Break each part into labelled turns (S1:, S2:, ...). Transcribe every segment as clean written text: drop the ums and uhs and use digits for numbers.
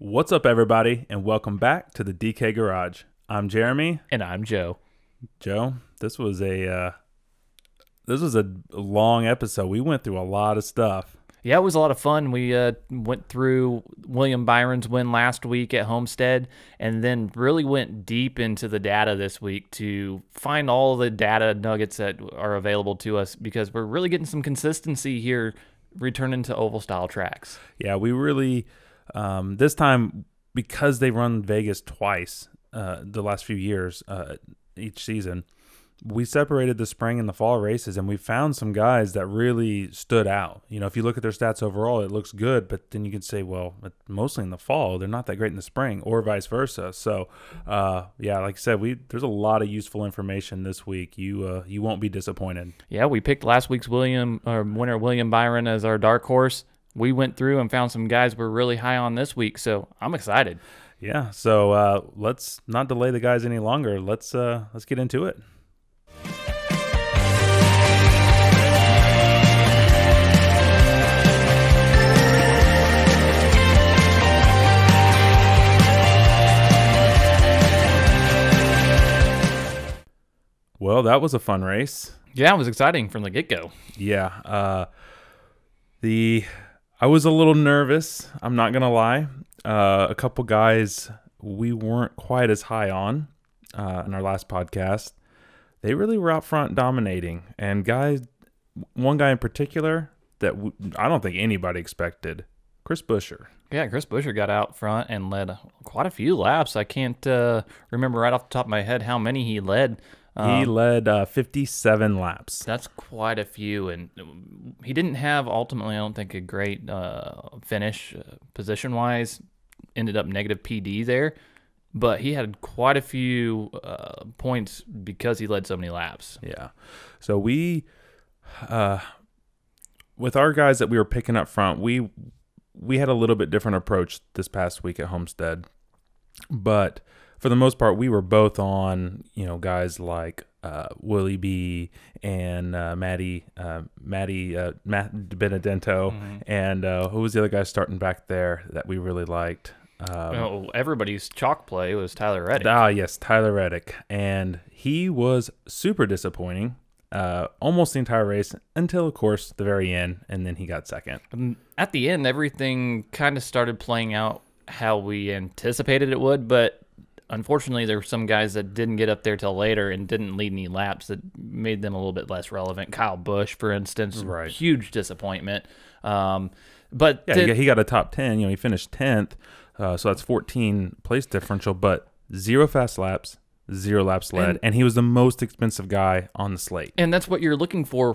S1: What's up, everybody, and welcome back to the DK Garage. I'm Jeremy.
S2: And I'm Joe.
S1: Joe, this was a long episode. We went through a lot of stuff.
S2: Yeah, it was a lot of fun. We went through William Byron's win last week at Homestead and then really went deep into the data this week to find all the data nuggets that are available to us because we're really getting some consistency here returning to oval-style tracks.
S1: Yeah, we really... this time, because they run Vegas twice the last few years each season, we separated the spring and the fall races, and we found some guys that really stood out. You know, if you look at their stats overall, it looks good, but then you can say, well, mostly in the fall, they're not that great in the spring, or vice versa. So, yeah, like I said, there's a lot of useful information this week. You won't be disappointed.
S2: Yeah, we picked last week's winner William Byron as our dark horse. We went through and found some guys we're really high on this week, so I'm excited.
S1: Yeah, so let's not delay the guys any longer. Let's get into it. Well, that was a fun race.
S2: Yeah, it was exciting from the get-go.
S1: Yeah, I was a little nervous, I'm not going to lie. A couple guys we weren't quite as high on in our last podcast. They really were out front dominating. And one guy in particular that I don't think anybody expected, Chris Buescher.
S2: Yeah, Chris Buescher got out front and led quite a few laps. I can't remember right off the top of my head how many he led.
S1: He led 57 laps.
S2: That's quite a few, and he didn't have, ultimately, I don't think, a great finish position-wise. Ended up negative PD there, but he had quite a few points because he led so many laps.
S1: Yeah. So we, with our guys that we were picking up front, we had a little bit different approach this past week at Homestead, but for the most part, we were both on, guys like Willie B and Matt Benedetto, and who was the other guy starting back there that we really liked?
S2: Everybody's chalk play was Tyler Reddick.
S1: Yes, Tyler Reddick, and he was super disappointing almost the entire race until, of course, the very end, and then he got second.
S2: At the end, everything kind of started playing out how we anticipated it would, but unfortunately, there were some guys that didn't get up there till later and didn't lead any laps that made them a little bit less relevant. Kyle Busch, for instance,
S1: right.
S2: Huge disappointment. But
S1: yeah, he got a top 10. He finished 10th, so that's 14 place differential, but 0 fast laps, 0 laps led, and he was the most expensive guy on the slate.
S2: And that's what you're looking for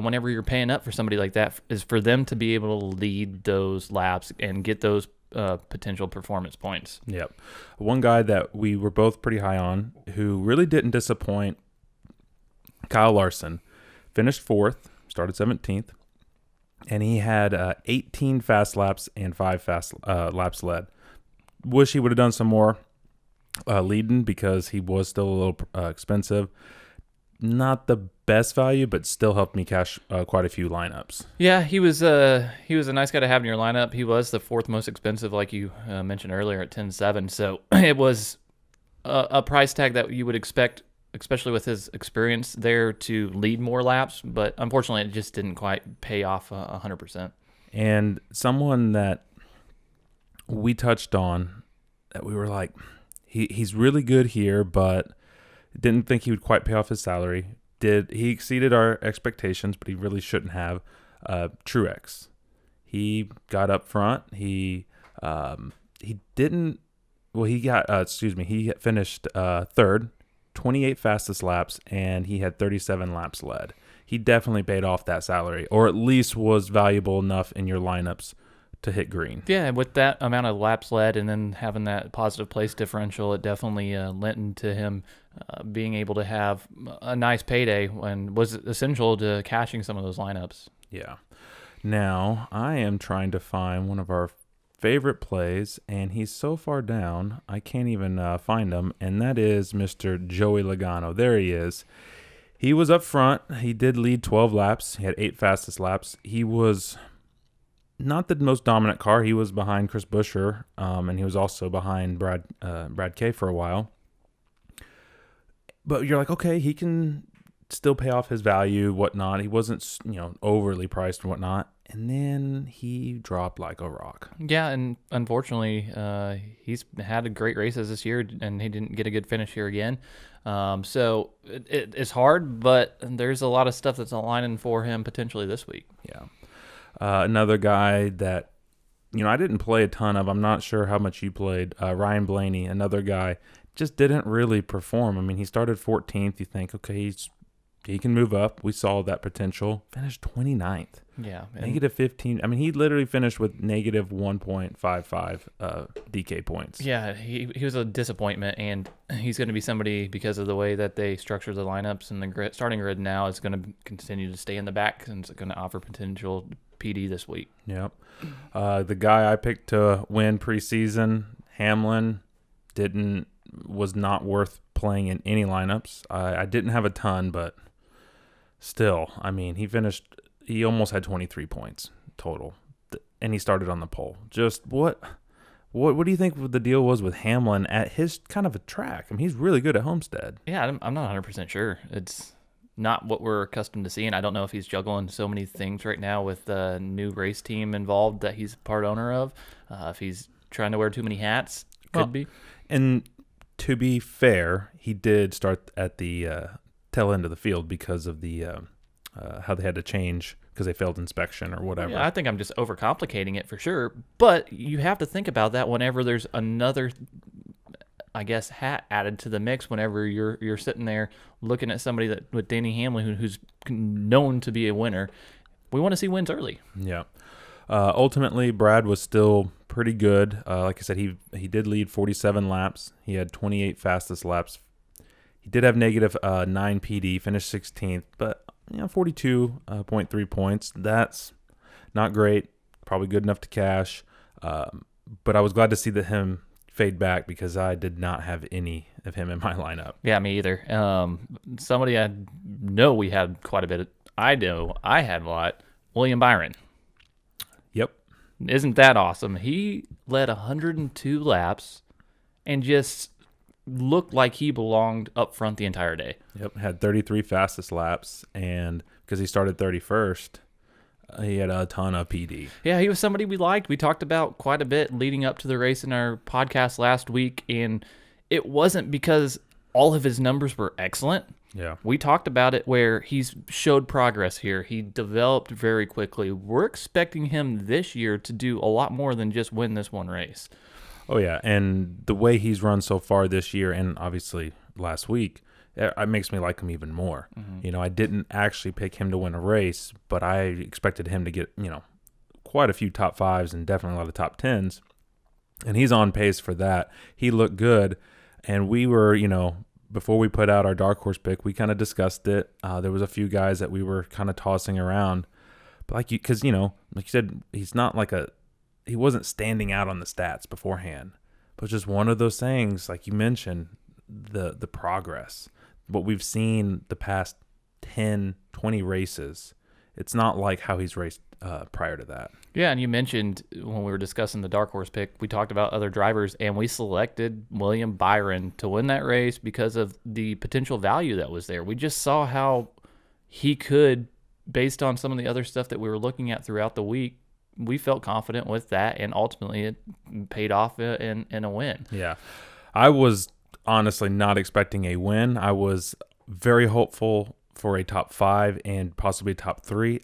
S2: whenever you're paying up for somebody like that, is for them to be able to lead those laps and get those potential performance points.
S1: Yep. One guy that we were both pretty high on who really didn't disappoint, Kyle Larson, finished 4th, started 17th, and he had 18 fast laps and 5 fast laps led. Wish he would have done some more leading because he was still a little expensive. Not the best value, but still helped me cash quite a few lineups.
S2: Yeah, he was a nice guy to have in your lineup. He was the 4th most expensive, like you mentioned earlier, at 10.7. So it was a price tag that you would expect, especially with his experience there, to lead more laps. But unfortunately, it just didn't quite pay off 100%.
S1: And someone that we touched on that we were like, he's really good here, but didn't think he would quite pay off his salary. He exceeded our expectations, but he really shouldn't have. Truex, he got up front. He didn't. Well, he got. He finished 3rd, 28 fastest laps, and he had 37 laps led. He definitely paid off that salary, or at least was valuable enough in your lineups to hit green.
S2: Yeah, with that amount of laps led and then having that positive place differential, it definitely lent into him being able to have a nice payday and was essential to cashing some of those lineups.
S1: Yeah. Now, I am trying to find one of our favorite plays, and he's so far down, I can't even find him, and that is Mr. Joey Logano. There he is. He was up front. He did lead 12 laps. He had 8 fastest laps. He was not the most dominant car. He was behind Chris Buescher, and he was also behind Brad Kay for a while. But you're like, okay, he can still pay off his value, whatnot. He wasn't, overly priced and whatnot. And then he dropped like a rock.
S2: Yeah, and unfortunately, he's had great races this year, and he didn't get a good finish here again. So it's hard, but there's a lot of stuff that's aligning for him potentially this week.
S1: Yeah. Another guy that, I didn't play a ton of. I'm not sure how much you played. Ryan Blaney, another guy, just didn't really perform. I mean, he started 14th. You think, okay, he can move up. We saw that potential. Finished 29th.
S2: Yeah.
S1: Negative 15. I mean, he literally finished with negative 1.55 DK points.
S2: Yeah, he was a disappointment, and he's going to be somebody because of the way that they structure the lineups and the starting grid now is going to continue to stay in the back and it's going to offer potential PD this week.
S1: Yep. The guy I picked to win preseason, Hamlin, was not worth playing in any lineups. I didn't have a ton, but still, I mean, he almost had 23 points total, and he started on the pole. Just what do you think the deal was with Hamlin at his kind of a track? I mean, he's really good at Homestead.
S2: Yeah, I'm not 100% sure. It's not what we're accustomed to seeing. I don't know if he's juggling so many things right now with the new race team involved that he's part owner of. If he's trying to wear too many hats, could be.
S1: And to be fair, he did start at the tail end of the field because of the how they had to change because they failed inspection or whatever.
S2: Yeah, I think I'm just overcomplicating it for sure. But you have to think about that whenever there's another, I guess, hat added to the mix. Whenever you're sitting there looking at somebody with Danny Hamlin who's known to be a winner, we want to see wins early.
S1: Yeah. Ultimately, Brad was still pretty good. Like I said, he did lead 47 laps. He had 28 fastest laps. He did have negative 9 PD, finished 16th, but 42.3 points. That's not great. Probably good enough to cash. But I was glad to see him fade back because I did not have any of him in my lineup.
S2: Yeah, me either. Somebody I know we had quite a bit. I know I had a lot. William Byron.
S1: Yep.
S2: Isn't that awesome? He led 102 laps and just looked like he belonged up front the entire day.
S1: Yep, had 33 fastest laps, and because he started 31st, he had a ton of PD.
S2: Yeah, he was somebody we liked. We talked about quite a bit leading up to the race in our podcast last week, and it wasn't because all of his numbers were excellent.
S1: Yeah.
S2: We talked about it where he's showed progress here. He developed very quickly. We're expecting him this year to do a lot more than just win this one race.
S1: Oh, yeah, and the way he's run so far this year and obviously last week, it makes me like him even more. Mm-hmm. I didn't actually pick him to win a race, but I expected him to get, quite a few top fives and definitely a lot of top tens, and he's on pace for that. He looked good, and we were, before we put out our dark horse pick, we kind of discussed it. There was a few guys that we were kind of tossing around, but because like you said, he's not like he wasn't standing out on the stats beforehand, but just one of those things, like you mentioned, the progress, what we've seen the past 10, 20 races. It's not like how he's raced prior to that.
S2: Yeah, and you mentioned when we were discussing the dark horse pick, we talked about other drivers, and we selected William Byron to win that race because of the potential value that was there. We just saw how he could, based on some of the other stuff that we were looking at throughout the week, we felt confident with that, and ultimately it paid off in a win.
S1: Yeah. I was honestly not expecting a win. I was very hopeful for a top 5 and possibly a top 3.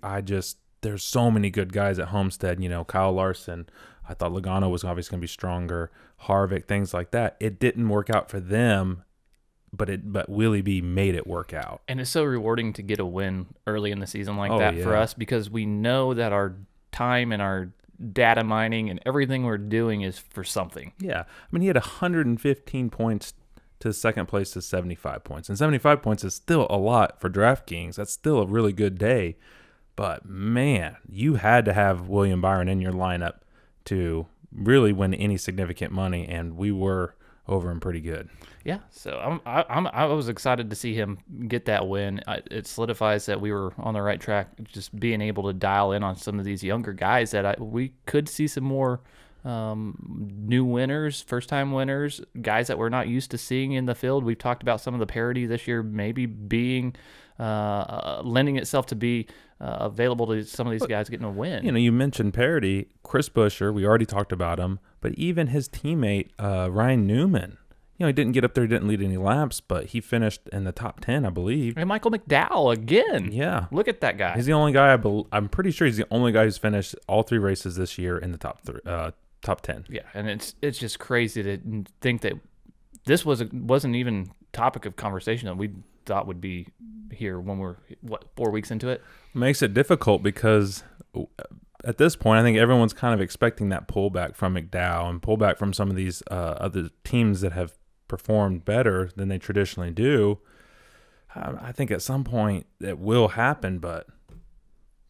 S1: There's so many good guys at Homestead, Kyle Larson. I thought Logano was obviously going to be stronger, Harvick, things like that. It didn't work out for them, but Willie B made it work out.
S2: And it's so rewarding to get a win early in the season like that for us, because we know that our time and our data mining and everything we're doing is for something.
S1: Yeah. I mean, he had 115 points to second place to 75 points. And 75 points is still a lot for DraftKings. That's still a really good day. But, man, you had to have William Byron in your lineup to really win any significant money. And we were over him pretty good.
S2: Yeah, so I was excited to see him get that win. It solidifies that we were on the right track, just being able to dial in on some of these younger guys that we could see some more new winners, first-time winners, guys that we're not used to seeing in the field. We've talked about some of the parity this year maybe being lending itself to be available to some of these guys getting a win.
S1: You mentioned parity. Chris Buescher, we already talked about him, but even his teammate Ryan Newman, he didn't get up there, didn't lead any laps, but he finished in the top 10, I believe.
S2: And Michael McDowell again.
S1: Yeah.
S2: Look at that guy.
S1: He's the only guy, I'm pretty sure he's the only guy who's finished all 3 races this year in the top 10.
S2: Yeah, and it's just crazy to think that this wasn't even topic of conversation that we thought would be here when we're 4 weeks into it.
S1: Makes it difficult because at this point, I think everyone's kind of expecting that pullback from McDowell and pullback from some of these other teams that have performed better than they traditionally do. I think at some point it will happen, but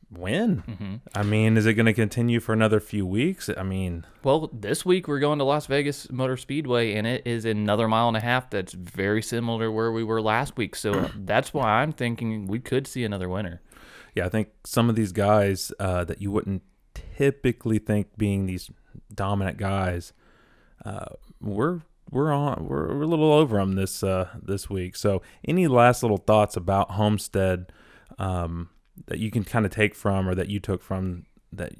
S1: when?
S2: Mm-hmm.
S1: I mean, is it going to continue for another few weeks? I mean,
S2: well, this week we're going to Las Vegas Motor Speedway, and it is another 1.5 miles that's very similar to where we were last week. So that's why I'm thinking we could see another winner.
S1: Yeah, I think some of these guys that you wouldn't typically think being these dominant guys, we're a little over them this week. So, any last little thoughts about Homestead that you can kind of take from, or that you took from, that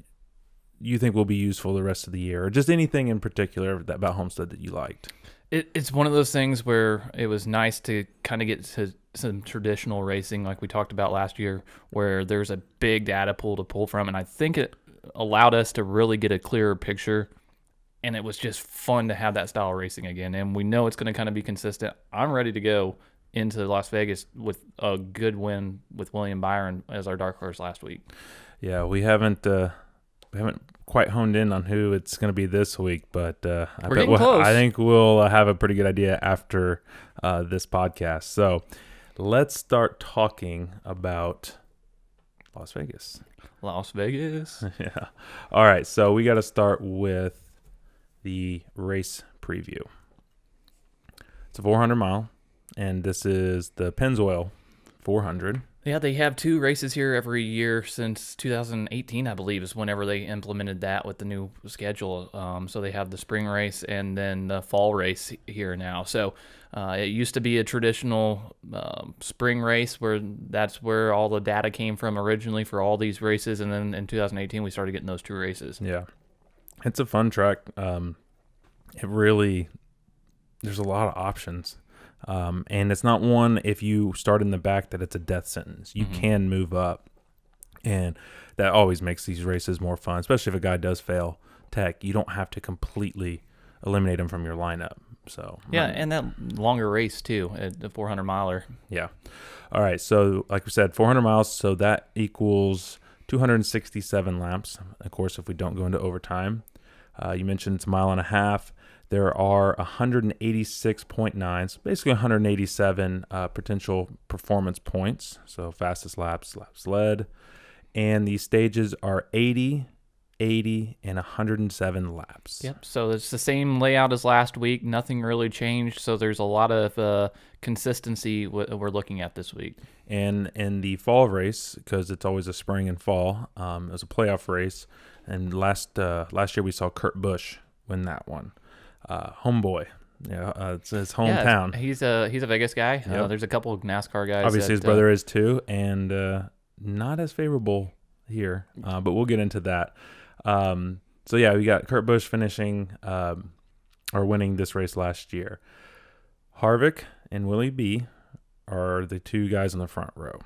S1: you think will be useful the rest of the year, or just anything in particular about Homestead that you liked?
S2: It's one of those things where it was nice to kind of get to some traditional racing like we talked about last year, where there's a big data pool to pull from, and I think it allowed us to really get a clearer picture, and it was just fun to have that style of racing again, and we know it's going to kind of be consistent. I'm ready to go into Las Vegas with a good win with William Byron as our dark horse last week.
S1: Yeah, we haven't quite honed in on who it's going to be this week, but I think we'll have a pretty good idea after this podcast. So let's start talking about Las Vegas.
S2: Las Vegas.
S1: Yeah. All right, so we got to start with the race preview. It's a 400-mile, and this is the Pennzoil 400.
S2: Yeah, they have 2 races here every year since 2018, I believe, is whenever they implemented that with the new schedule. So they have the spring race and then the fall race here now. So it used to be a traditional spring race that's where all the data came from originally for all these races. And then in 2018, we started getting those 2 races.
S1: Yeah, it's a fun track. There's a lot of options. And it's not one, if you start in the back, that it's a death sentence. You can move up, and that always makes these races more fun, especially if a guy does fail tech. You don't have to completely eliminate him from your lineup. So
S2: yeah, and that longer race too, at the 400-miler.
S1: Yeah. All right, so like we said, 400 miles, so that equals 267 laps, of course, if we don't go into overtime. You mentioned it's 1.5 miles. There are 186.9, so basically 187 potential performance points. So fastest laps led. And the stages are 80, 80, and 107 laps.
S2: Yep, so it's the same layout as last week. Nothing really changed, so there's a lot of consistency we're looking at this week. And
S1: in the fall race, because it's always a spring and fall, it was a playoff race. And last year we saw Kurt Busch win that one. Homeboy, it's his hometown.
S2: Yeah, he's a Vegas guy.
S1: Yep.
S2: There's a couple of NASCAR guys.
S1: Obviously, his brother is too, and not as favorable here. But we'll get into that. So yeah, we got Kurt Busch finishing or winning this race last year. Harvick and Willie B are the 2 guys on the front row.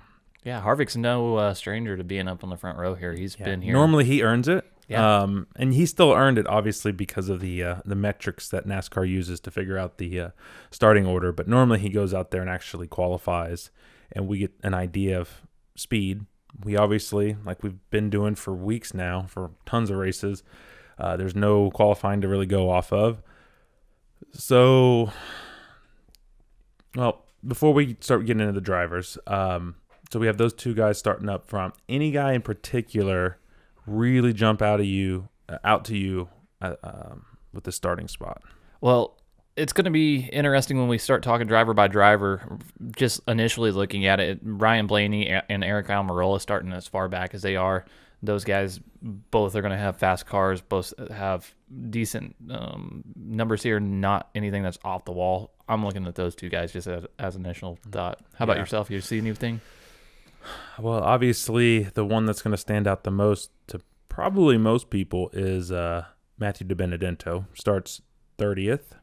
S2: Yeah, Harvick's no stranger to being up on the front row here. He's been here.
S1: Normally, he earns it.
S2: Yeah.
S1: And he still earned it, obviously, because of the metrics that NASCAR uses to figure out the starting order. But normally he goes out there and actually qualifies, and we get an idea of speed. We obviously, like we've been doing for weeks now, for tons of races, there's no qualifying to really go off of. So, well, before we start getting into the drivers, so we have those 2 guys starting up front. Any guy in particular really jump out to you with the starting spot?
S2: Well, it's going to be interesting when we start talking driver by driver. Just initially looking at it, Ryan Blaney and Eric Almirola starting as far back as they are. Those guys both are going to have fast cars, both have decent numbers here, not anything that's off the wall. I'm looking at those two guys just as initial thought. How about yourself? You see anything?
S1: Well, obviously, the one that's going to stand out the most to probably most people is Matthew DiBenedetto. Starts 30th.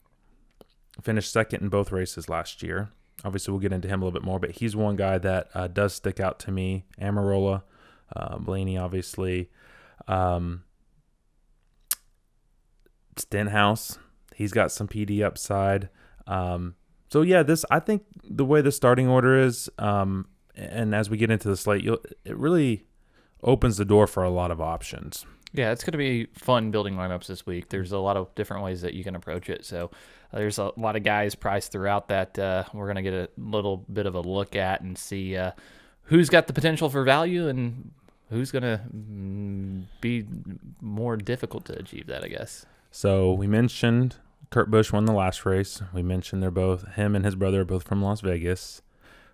S1: Finished second in both races last year. Obviously, we'll get into him a little bit more, but he's one guy that does stick out to me. Almirola, Blaney, obviously. Stenhouse, he's got some PD upside. So, yeah, I think the way the starting order is, and as we get into the slate, it really opens the door for a lot of options.
S2: Yeah, it's going to be fun building lineups this week. There's a lot of different ways that you can approach it. So there's a lot of guys priced throughout that we're going to get a little bit of a look at and see who's got the potential for value and who's going to be more difficult to achieve that, I guess.
S1: So we mentioned Kurt Busch won the last race. We mentioned him and his brother are both from Las Vegas.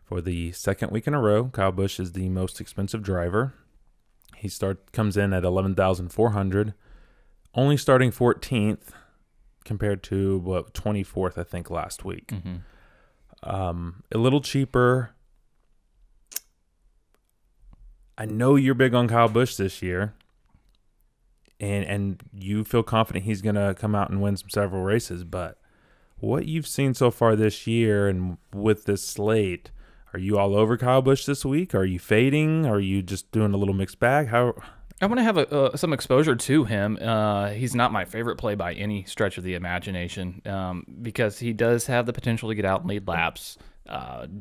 S1: For the second week in a row, Kyle Busch is the most expensive driver. He comes in at $11,400, only starting 14th compared to 24th, I think, last week. Mm-hmm. A little cheaper. I know you're big on Kyle Busch this year, and you feel confident he's going to come out and win several races, but what you've seen so far this year and with this slate, are you all over Kyle Busch this week? Are you fading? Are you just doing a little mixed bag? How?
S2: I want to have some exposure to him. He's not my favorite play by any stretch of the imagination because he does have the potential to get out and lead laps.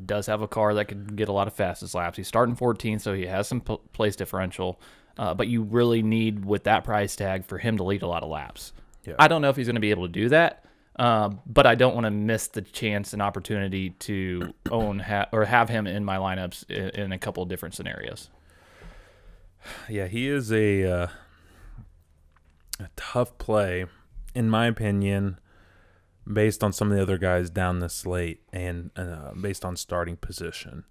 S2: Does have a car that could get a lot of fastest laps. He's starting 14th, so he has some place differential. But you really need, with that price tag, for him to lead a lot of laps. Yeah. I don't know if he's going to be able to do that. But I don't want to miss the chance and opportunity to own or have him in my lineups in a couple of different scenarios.
S1: Yeah, he is a tough play, in my opinion, based on some of the other guys down the slate and based on starting position.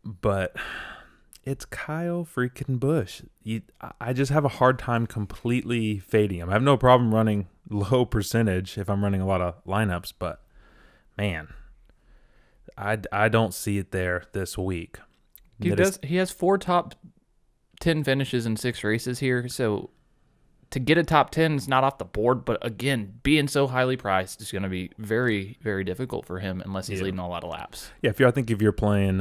S1: But it's Kyle freaking Busch. I just have a hard time completely fading him. I have no problem running low percentage if I'm running a lot of lineups, but man, I don't see it there this week.
S2: He has 4 top 10 finishes in 6 races here, so to get a top 10 is not off the board, but again, being so highly priced is going to be very, very difficult for him unless he's leading a lot of laps.
S1: Yeah, I think if you're playing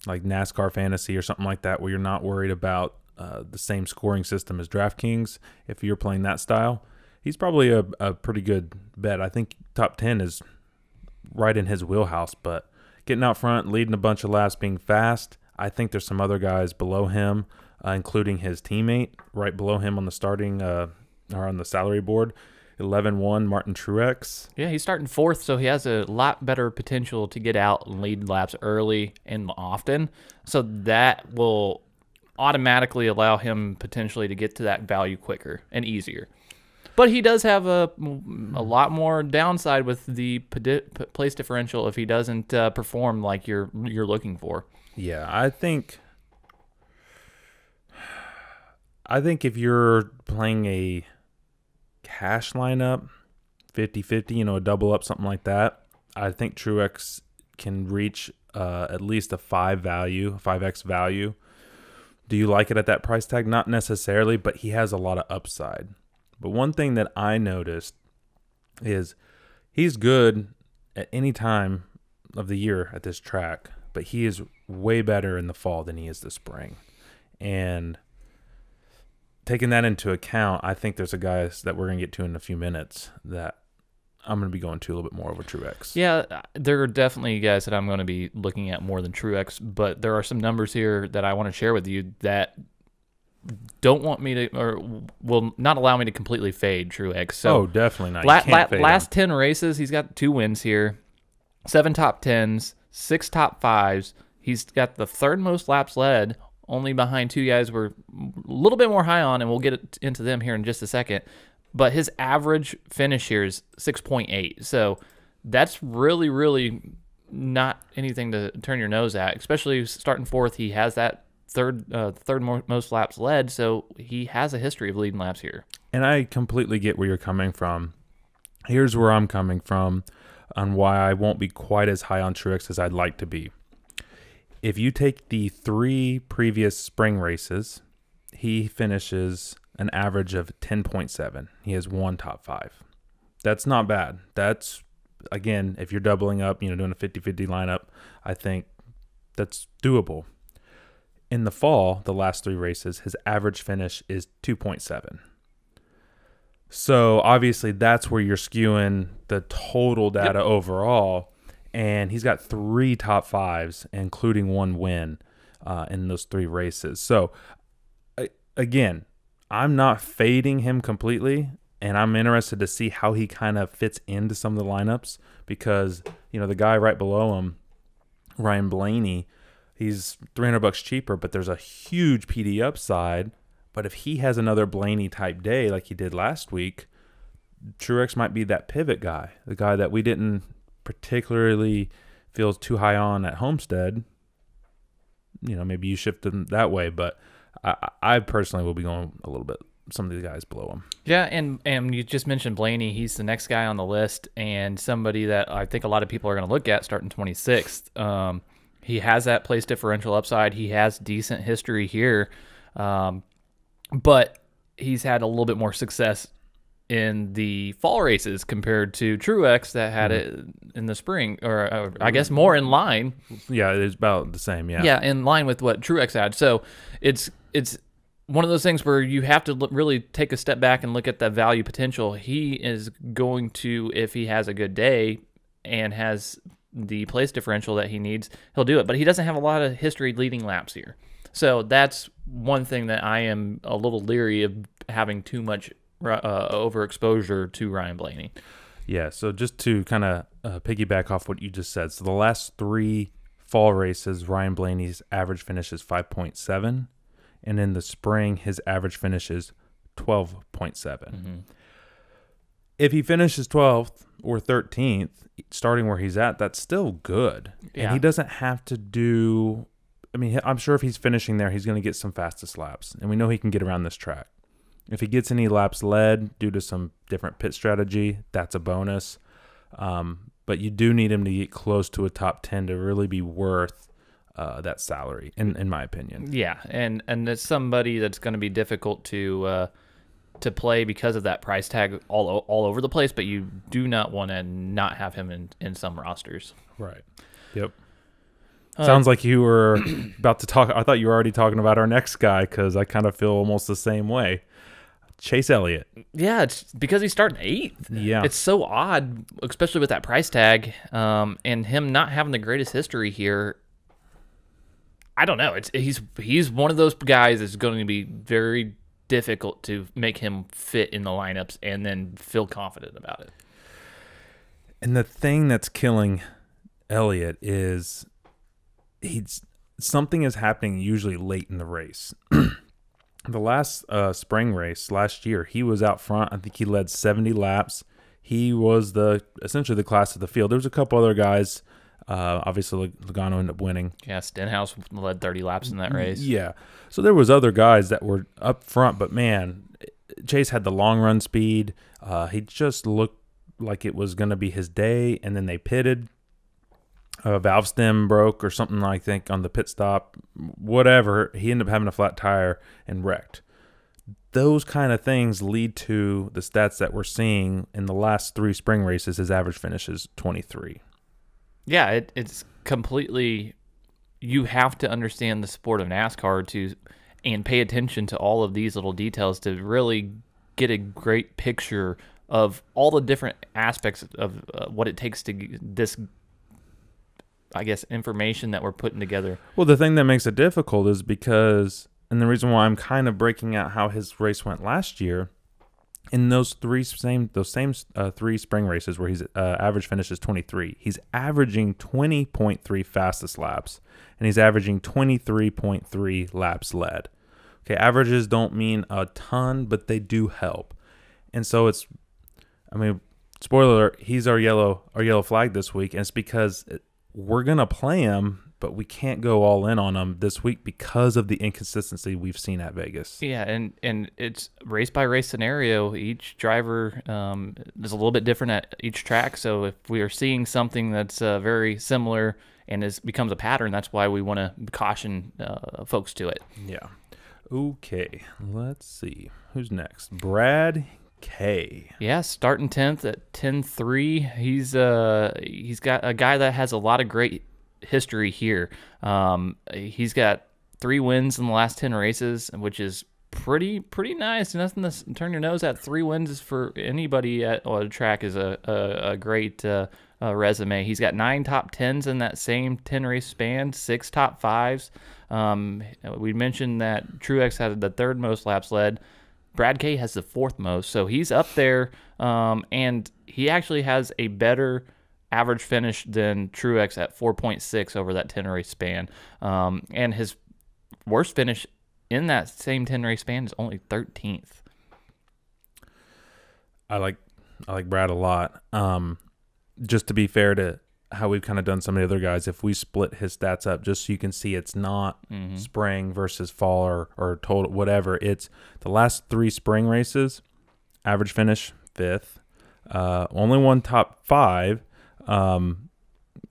S1: like NASCAR fantasy or something like that, where you're not worried about the same scoring system as DraftKings, if you're playing that style, he's probably a pretty good bet. I think top 10 is right in his wheelhouse, but getting out front, leading a bunch of laps, being fast, I think there's some other guys below him, including his teammate right below him on the starting or on the salary board, 11-1 Martin Truex.
S2: Yeah, he's starting 4th, so he has a lot better potential to get out and lead laps early and often. So that will automatically allow him potentially to get to that value quicker and easier. But he does have a lot more downside with the place differential if he doesn't perform like you're looking for.
S1: Yeah, I think if you're playing a cash lineup, 50-50, a double up, something like that, I think Truex can reach at least a 5x value. Do you like it at that price tag? Not necessarily, but he has a lot of upside. But one thing that I noticed is he's good at any time of the year at this track, but he is way better in the fall than he is the spring. And taking that into account, I think there's a guy that we're going to get to in a few minutes that I'm going to be going to a little bit more over Truex.
S2: Yeah, there are definitely guys that I'm going to be looking at more than Truex, but there are some numbers here that I want to share with you that don't want me to, or will not allow me to completely fade Truex. So
S1: definitely not.
S2: Last 10 races, he's got 2 wins here, 7 top 10s, 6 top 5s. He's got the 3rd most laps led, only behind 2 guys we're a little bit more high on, and we'll get into them here in just a second. but his average finish here is 6.8. So that's really, really not anything to turn your nose at, especially starting fourth. He has that third most laps led, so he has a history of leading laps here.
S1: And I completely get where you're coming from. Here's where I'm coming from on why I won't be quite as high on Truex as I'd like to be. If you take the 3 previous spring races, he finishes an average of 10.7. He has 1 top 5. That's not bad. That's, again, if you're doubling up, doing a 50-50 lineup, I think that's doable. In the fall, the last 3 races, his average finish is 2.7. So obviously that's where you're skewing the total data overall. And he's got 3 top 5s, including 1 win in those 3 races. So again, I'm not fading him completely, and I'm interested to see how he kind of fits into some of the lineups because, the guy right below him, Ryan Blaney, he's $300 cheaper, but there's a huge PD upside. But if he has another Blaney-type day like he did last week, Truex might be that pivot guy, the guy that we didn't particularly feel too high on at Homestead. Maybe you shift him that way, but I personally will be going a little bit some of these guys below him.
S2: Yeah, and you just mentioned Blaney. He's the next guy on the list and somebody that I think a lot of people are going to look at starting 26th. He has that place differential upside. He has decent history here. But he's had a little bit more success in the fall races compared to Truex that had it in the spring, or I guess more in line.
S1: Yeah, it's about the same, yeah.
S2: Yeah, in line with what Truex had. So it's one of those things where you have to really take a step back and look at the value potential. He is going to, if he has a good day and has the place differential that he needs, he'll do it. But he doesn't have a lot of history leading laps here. So that's one thing that I am a little leery of having too much overexposure to Ryan Blaney.
S1: Yeah, so just to kind of piggyback off what you just said. So the last 3 fall races, Ryan Blaney's average finish is 5.7. And in the spring, his average finish is 12.7. Mm-hmm. If he finishes 12th or 13th, starting where he's at, that's still good. Yeah. And he doesn't have to do... I'm sure if he's finishing there, he's going to get some fastest laps. And we know he can get around this track. If he gets any laps led due to some different pit strategy, that's a bonus. But you do need him to get close to a top 10 to really be worth that salary, in my opinion.
S2: Yeah, and it's somebody that's going to be difficult to play because of that price tag all over the place, but you do not want to not have him in some rosters.
S1: Right. Yep. Sounds like you were about to talk. I thought you were already talking about our next guy because I kind of feel almost the same way. Chase Elliott.
S2: Yeah, it's because he's starting 8th.
S1: Yeah.
S2: It's so odd, especially with that price tag and him not having the greatest history here. I don't know. He's one of those guys that's going to be very difficult to make him fit in the lineups and then feel confident about it.
S1: And the thing that's killing Elliott is something is happening usually late in the race. The last spring race last year, he was out front. I think he led 70 laps. He was essentially the class of the field. There was a couple other guys. Obviously, Logano ended up winning.
S2: Yeah, Stenhouse led 30 laps in that race.
S1: Yeah. So there was other guys that were up front, but man, Chase had the long run speed. He just looked like it was going to be his day, and then they pitted. Valve stem broke or something, I think, on the pit stop. Whatever. He ended up having a flat tire and wrecked. Those kind of things lead to the stats that we're seeing in the last 3 spring races. His average finish is 23.
S2: Yeah, it's completely... You have to understand the sport of NASCAR and pay attention to all of these little details to really get a great picture of all the different aspects of what it takes to this, I guess, information that we're putting together.
S1: Well, the thing that makes it difficult is because, and the reason why I'm kind of breaking out how his race went last year, in those same 3 spring races where his average finish is 23, he's averaging 20.3 fastest laps, and he's averaging 23.3 laps led. Okay, averages don't mean a ton, but they do help. And so it's, I mean, spoiler alert, he's our yellow flag this week, and it's because we're gonna play him, but we can't go all in on him this week because of the inconsistency we've seen at Vegas.
S2: Yeah, and it's race by race scenario. Each driver is a little bit different at each track. So if we are seeing something that's very similar and becomes a pattern, that's why we want to caution folks to it.
S1: Yeah. Okay, let's see. Who's next? Brad K.
S2: Yeah, starting 10th at 10-3. He's got a guy that has a lot of great history here. He's got 3 wins in the last 10 races, which is pretty nice. Nothing to turn your nose at. 3 wins for anybody at a track is a great resume. He's got 9 top 10s in that same 10 race span, 6 top 5s. We mentioned that Truex had the 3rd most laps led. Brad K has the 4th most, so he's up there, and he actually has a better average finish than Truex at 4.6 over that 10 race span. And his worst finish in that same 10 race span is only 13th.
S1: I like Brad a lot. Just to be fair to how we've kind of done some of the other guys, if we split his stats up just so you can see it's not spring versus fall or total, whatever. It's the last 3 spring races, average finish 5th, only 1 top 5,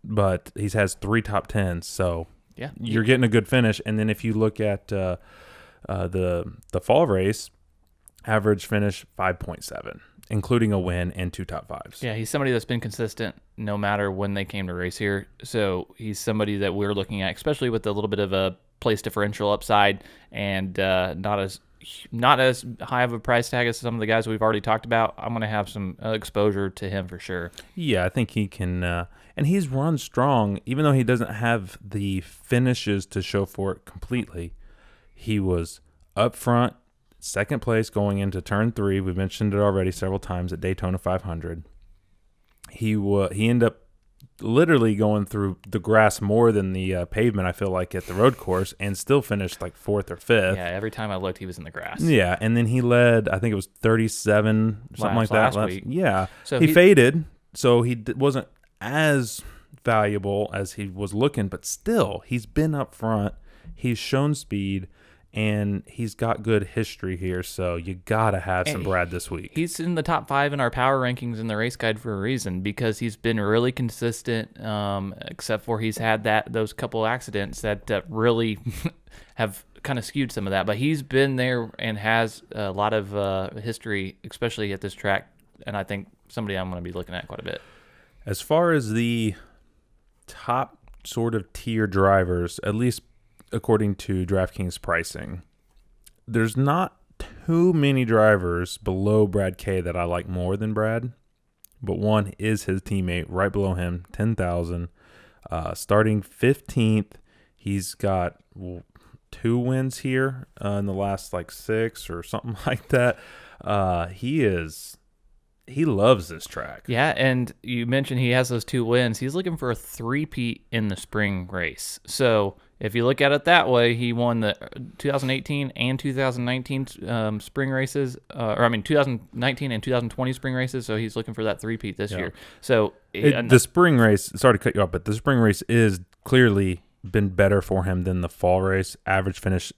S1: but he has 3 top 10s. So
S2: yeah,
S1: you're getting a good finish. And then if you look at the fall race, average finish 5.7. Including a win and 2 top 5s.
S2: Yeah, he's somebody that's been consistent no matter when they came to race here. So he's somebody that we're looking at, especially with a little bit of a place differential upside and not as high of a price tag as some of the guys we've already talked about. I'm going to have some exposure to him for sure.
S1: Yeah, I think he can, and he's run strong, even though he doesn't have the finishes to show for it completely. He was up front. 2nd place going into turn 3. We've mentioned it already several times at Daytona 500. He ended up literally going through the grass more than the pavement, I feel like, at the road course, and still finished like 4th or 5th.
S2: Yeah, every time I looked, he was in the grass.
S1: Yeah, and then he led, I think it was 37, something like that.
S2: Last week.
S1: Yeah,
S2: so
S1: he faded, so he wasn't as valuable as he was looking, but still, he's been up front. He's shown speed. And he's got good history here, so you got to have some Brad this week.
S2: He's in the top 5 in our power rankings in the race guide for a reason, because he's been really consistent, except for he's had those couple accidents that really have kind of skewed some of that. But he's been there and has a lot of history, especially at this track, and I think somebody I'm going to be looking at quite a bit.
S1: As far as the top sort of tier drivers, at least according to DraftKings pricing, there's not too many drivers below Brad K that I like more than Brad, but one is his teammate right below him, 10,000, starting 15th. He's got 2 wins here in the last like 6 or something like that. He loves this track.
S2: Yeah, and you mentioned he has those 2 wins. He's looking for a 3-peat in the spring race. So if you look at it that way, he won the 2018 and 2019 spring races, 2019 and 2020 spring races. So he's looking for that 3-peat this year. So
S1: the spring race, sorry to cut you off, but the spring race is clearly been better for him than the fall race. Average finish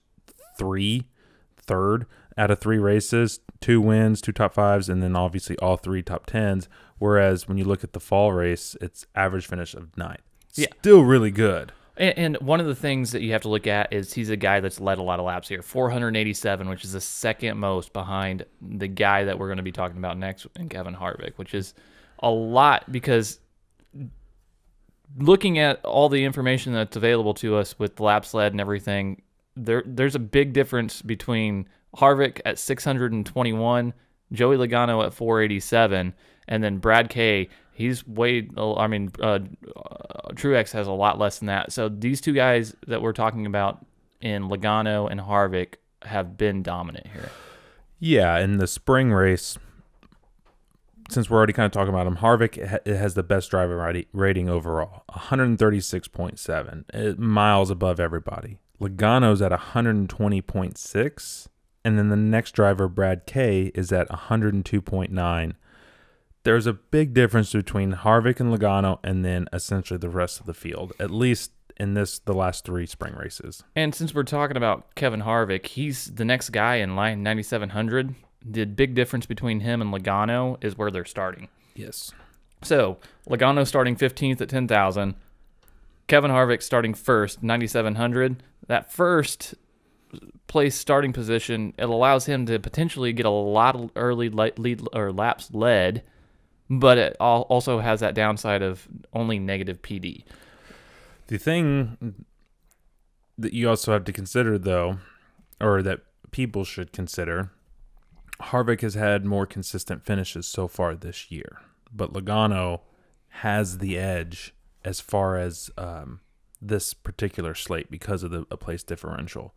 S1: 3rd out of 3 races, 2 wins, 2 top 5s, and then obviously all 3 top 10s. Whereas when you look at the fall race, it's average finish of 9th.
S2: Yeah.
S1: Still really good.
S2: And one of the things that you have to look at is he's a guy that's led a lot of laps here, 487, which is the 2nd most behind the guy that we're going to be talking about next in Kevin Harvick, which is a lot, because looking at all the information that's available to us with the laps led and everything, there's a big difference between Harvick at 621, Joey Logano at 487, and then Brad K. He's Truex has a lot less than that. So these 2 guys that we're talking about in Logano and Harvick have been dominant here.
S1: Yeah, in the spring race, since we're already kind of talking about him, Harvick has the best driver rating overall, 136.7, miles above everybody. Logano's at 120.6, And then the next driver, Brad Kay, is at 102.9. There's a big difference between Harvick and Logano and then essentially the rest of the field, at least in the last 3 spring races.
S2: And since we're talking about Kevin Harvick, he's the next guy in line 9,700. The big difference between him and Logano is where they're starting.
S1: Yes.
S2: So Logano starting 15th at 10,000. Kevin Harvick starting first, 9,700. That first place starting position, it allows him to potentially get a lot of early lead or laps led, but it also has that downside of only negative PD.
S1: The thing that you also have to consider, though, or that people should consider, Harvick has had more consistent finishes so far this year, but Logano has the edge as far as this particular slate because of the place differential.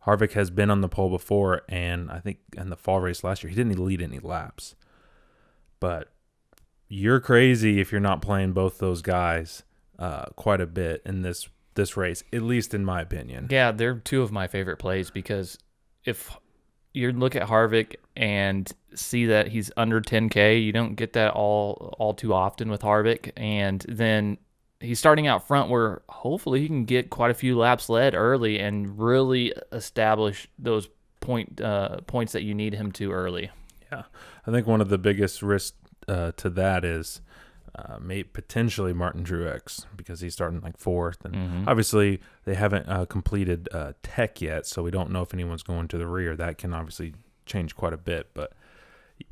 S1: Harvick has been on the pole before, and I think in the fall race last year, he didn't lead any laps. But you're crazy if you're not playing both those guys quite a bit in this race, at least in my opinion.
S2: Yeah, they're two of my favorite plays because if you look at Harvick and see that he's under 10K, you don't get that all too often with Harvick. And then he's starting out front where hopefully he can get quite a few laps led early and really establish those points that you need him to early.
S1: Yeah, I think one of the biggest risks to that is potentially Martin Truex, because he's starting like 4th. And obviously they haven't completed tech yet, so we don't know if anyone's going to the rear. That can obviously change quite a bit. But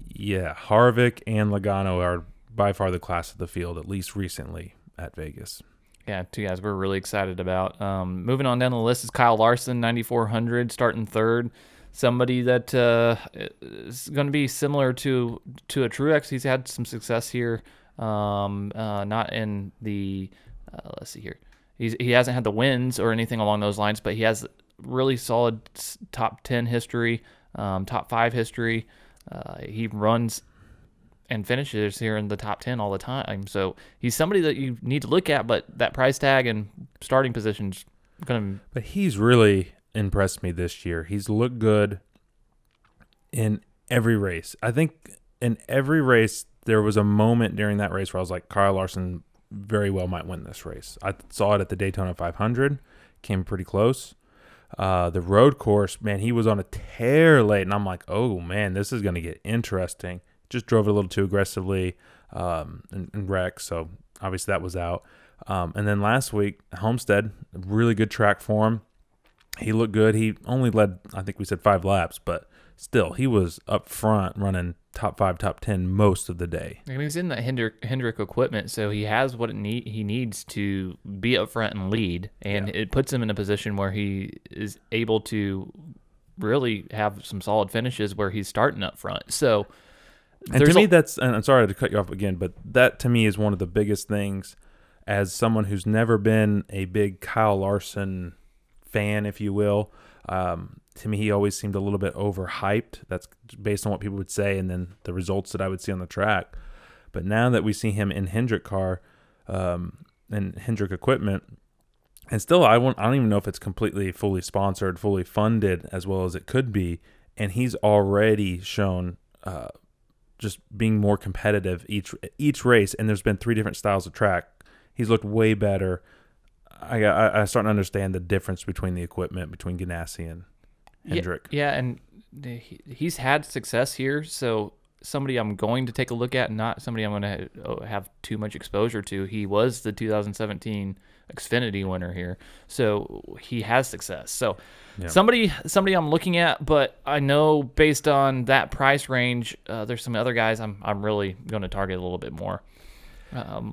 S1: yeah, Harvick and Logano are by far the class of the field, at least recently at Vegas.
S2: Yeah, two guys we're really excited about. Moving on down the list is Kyle Larson, 9,400, starting 3rd. Somebody that is going to be similar to a Truex. He's had some success here. Not in the let's see here. He hasn't had the wins or anything along those lines, but he has really solid top 10 history, top 5 history. He runs and finishes here in the top 10 all the time. So he's somebody that you need to look at, but that price tag and starting position's going to...
S1: But he's really impressed me this year. He's looked good in every race. I think in every race, there was a moment during that race where I was like, Kyle Larson very well might win this race. I saw it at the Daytona 500, came pretty close. The road course, man, he was on a tear late, and I'm like, oh, man, this is going to get interesting. Just drove it a little too aggressively and wrecked, so obviously that was out. And then last week, Homestead, really good track for him. He looked good. He only led, I think we said 5 laps, but still, he was up front running top 5, top 10 most of the day.
S2: And he's in that Hendrick equipment, so he has what he needs to be up front and lead, and it puts him in a position where he is able to really have some solid finishes where he's starting up front. So,
S1: and to me, that's, and I'm sorry to cut you off again, but that to me is one of the biggest things as someone who's never been a big Kyle Larson fan, if you will. To me, he always seemed a little bit overhyped. That's based on what people would say and then the results that I would see on the track. But now that we see him in Hendrick car and Hendrick equipment, and still I don't even know if it's completely fully sponsored, fully funded as well as it could be, and he's already shown just being more competitive each race, and there's been 3 different styles of track. He's looked way better. I start to understand the difference between the equipment between Ganassi and Hendrick.
S2: Yeah, and he's had success here, so somebody I'm going to take a look at, not somebody I'm going to have too much exposure to. He was the 2017 Xfinity winner here, so he has success. So somebody I'm looking at, but I know based on that price range, there's some other guys I'm really going to target a little bit more.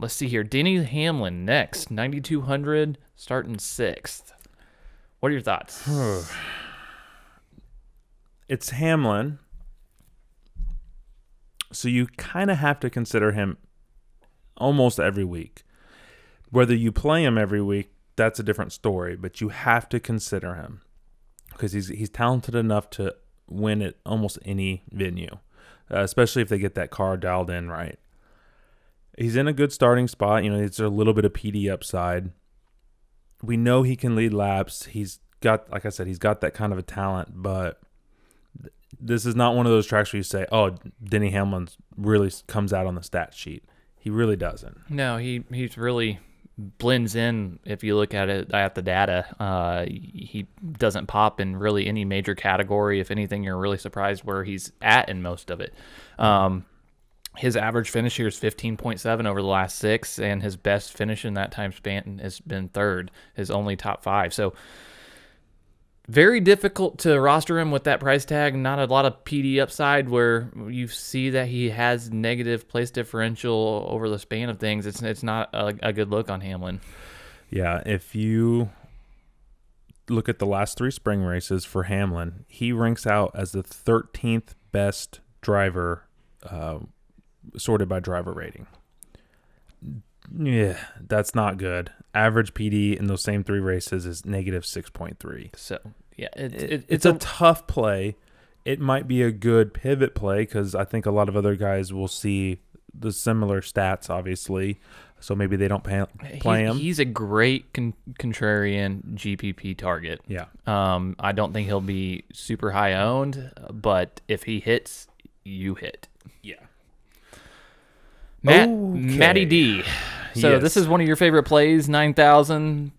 S2: Let's see here. Denny Hamlin next, 9,200, starting 6th. What are your thoughts?
S1: It's Hamlin, so you kind of have to consider him almost every week. Whether you play him every week, that's a different story, but you have to consider him because he's talented enough to win at almost any venue, especially if they get that car dialed in right. He's in a good starting spot. It's a little bit of PD upside. We know he can lead laps. He's got, like I said, he's got that kind of a talent, but this is not one of those tracks where you say, "Oh, Denny Hamlin really comes out on the stat sheet." He really doesn't.
S2: No, he's really blends in. If you look at it at the data, he doesn't pop in really any major category. If anything, you're really surprised where he's at in most of it. His average finish here is 15.7 over the last 6, and his best finish in that time span has been 3rd, his only top 5. So very difficult to roster him with that price tag. Not a lot of PD upside where you see that he has negative place differential over the span of things. It's not a good look on Hamlin.
S1: Yeah, if you look at the last 3 spring races for Hamlin, he ranks out as the 13th best driver sorted by driver rating. Yeah, that's not good. Average PD in those same 3 races is negative 6.3.
S2: So, yeah,
S1: it's a tough play. It might be a good pivot play because I think a lot of other guys will see the similar stats, obviously. So maybe they don't play him.
S2: He's a great contrarian GPP target.
S1: Yeah.
S2: I don't think he'll be super high owned, but if he hits, you hit.
S1: Yeah.
S2: Matty D. So
S1: Yes.
S2: this is one of your favorite plays, 9,000.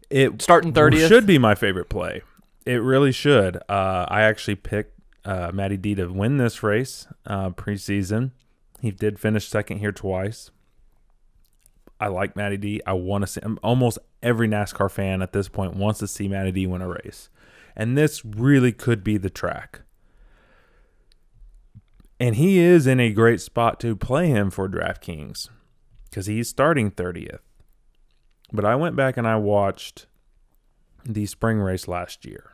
S1: It
S2: starting 30th.
S1: should be my favorite play. It really should. I actually picked Matty D to win this race preseason. He did finish 2nd here twice. I like Matty D. I want to see him. Almost every NASCAR fan at this point wants to see Matty D win a race. And this really could be the track. And he is in a great spot to play him for DraftKings because he's starting 30th. But I went back and I watched the spring race last year.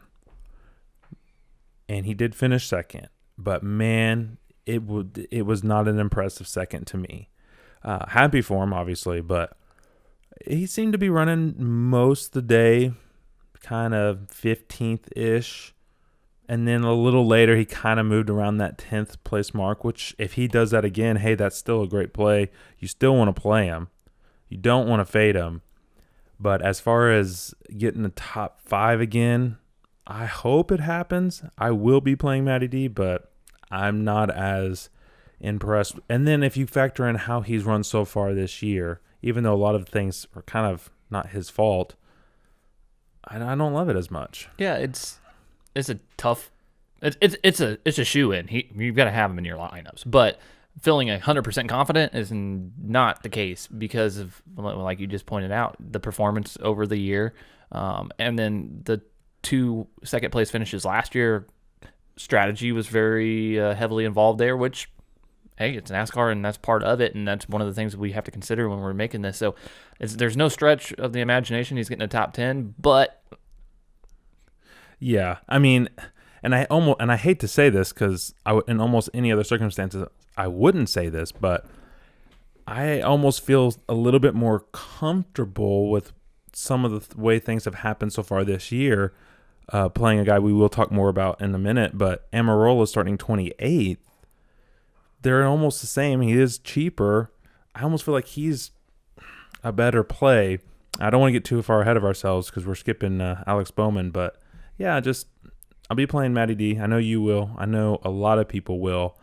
S1: And he did finish 2nd. But, man, it was not an impressive 2nd to me. Happy for him, obviously, but he seemed to be running most of the day, kind of 15th-ish. And then a little later, he kind of moved around that 10th place mark, which if he does that again, hey, that's still a great play. You still want to play him. You don't want to fade him. But as far as getting the top 5 again, I hope it happens. I will be playing Matty D, but I'm not as impressed. And then if you factor in how he's run so far this year, even though a lot of things are kind of not his fault, I don't love it as much.
S2: Yeah, it's a tough. It's a shoe in. You've got to have him in your lineups, but feeling 100% confident is not the case because of, like you just pointed out, the performance over the year, and then the 2 second place finishes last year. Strategy was very heavily involved there, which, hey, it's NASCAR and that's part of it, and that's one of the things we have to consider when we're making this. So there's no stretch of the imagination he's getting a top 10, but
S1: yeah, I mean, and I hate to say this because in almost any other circumstances I wouldn't say this, but I almost feel a little bit more comfortable with some of the way things have happened so far this year. Playing a guy we will talk more about in a minute, but Amarola starting 28th. They're almost the same. He is cheaper. I almost feel like he's a better play. I don't want to get too far ahead of ourselves because we're skipping Alex Bowman, but yeah, I'll be playing Matty D. I know you will. I know a lot of people will.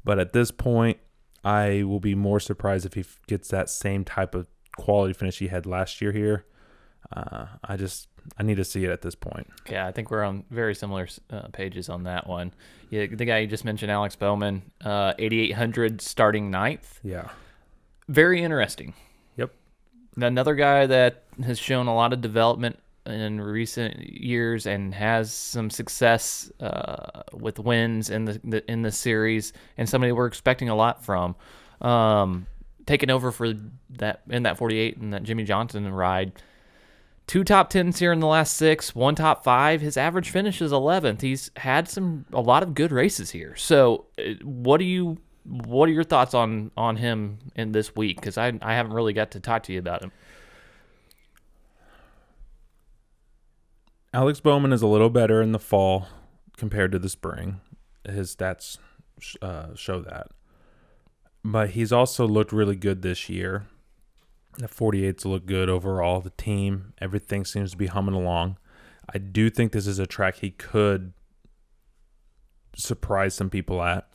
S1: But at this point, I will be more surprised if he gets that same type of quality finish he had last year here. I need to see it at this point.
S2: Yeah, I think we're on very similar pages on that one. Yeah, the guy you just mentioned, Alex Bowman, 8,800 starting 9th.
S1: Yeah.
S2: Very interesting.
S1: Yep.
S2: Another guy that has shown a lot of development in recent years and has some success with wins in the series, and somebody we're expecting a lot from. Taking over for that in that 48 and that Jimmy Johnson ride. 2 top 10s here in the last 6, 1 top 5. His average finish is 11th. He's had a lot of good races here. So, what are your thoughts on him in this week? Because I haven't really got to talk to you about him.
S1: Alex Bowman is a little better in the fall compared to the spring. His stats show that. But he's also looked really good this year. The 48s look good overall. The team, everything seems to be humming along. I do think this is a track he could surprise some people at.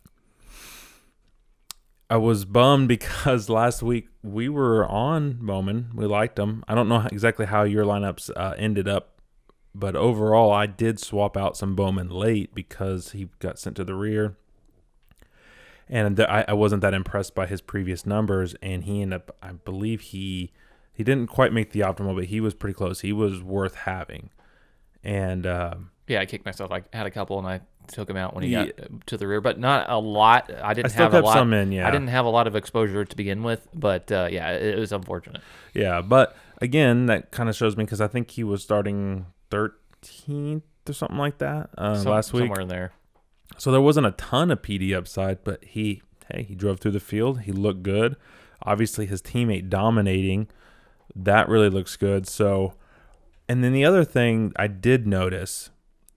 S1: I was bummed because last week we were on Bowman. We liked him. I don't know exactly how your lineups ended up, but overall I did swap out some Bowman late because he got sent to the rear. And I wasn't that impressed by his previous numbers, and he ended up, I believe he didn't quite make the optimal, but he was pretty close. He was worth having. And
S2: yeah, I kicked myself. I had a couple, and I took him out when he got to the rear, but not a lot. I didn't have a lot. Some in, yeah. I didn't have a lot of exposure to begin with, but yeah, it was unfortunate.
S1: Yeah, but again, that kind of shows me because I think he was starting 13th or something like that last week.
S2: Somewhere in there.
S1: So there wasn't a ton of PD upside, but he drove through the field. He looked good. Obviously, his teammate dominating, that really looks good. So, and then the other thing I did notice,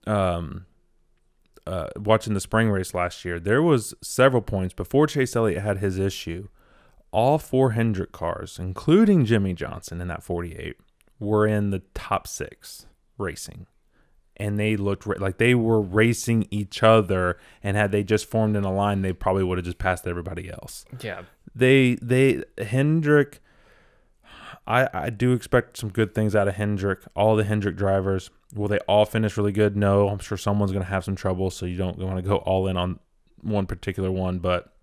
S1: watching the spring race last year, there was several points before Chase Elliott had his issue. All 4 Hendrick cars, including Jimmy Johnson in that 48, were in the top 6 racing. And they looked like they were racing each other, and had they just formed in a line, they probably would have just passed everybody else.
S2: Yeah.
S1: Hendrick, I do expect some good things out of Hendrick. All the Hendrick drivers, will they all finish really good? No, I'm sure someone's going to have some trouble, so you don't want to go all in on one particular one, but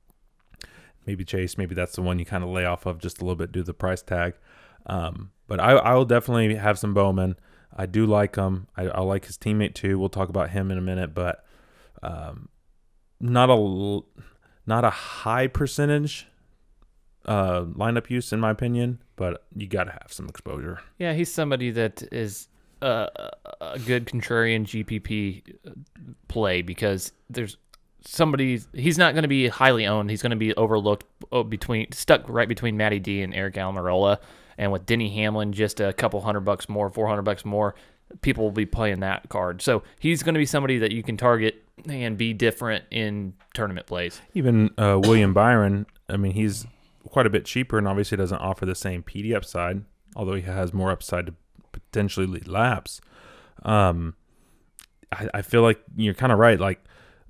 S1: maybe Chase, maybe that's the one you kind of lay off of just a little bit due to the price tag. But I will definitely have some Bowman. I do like him. I like his teammate too. We'll talk about him in a minute, but not a high percentage lineup use in my opinion, but you got to have some exposure.
S2: Yeah, he's somebody that is a good contrarian GPP play because there's somebody, he's not going to be highly owned. He's going to be overlooked stuck right between Matty D and Eric Almirola. And with Denny Hamlin, just a couple $100 more, $400 more, people will be playing that card. So he's going to be somebody that you can target and be different in tournament plays.
S1: Even William Byron, I mean, he's quite a bit cheaper and obviously doesn't offer the same PD upside, although he has more upside to potentially lead laps. I feel like you're kind of right. Like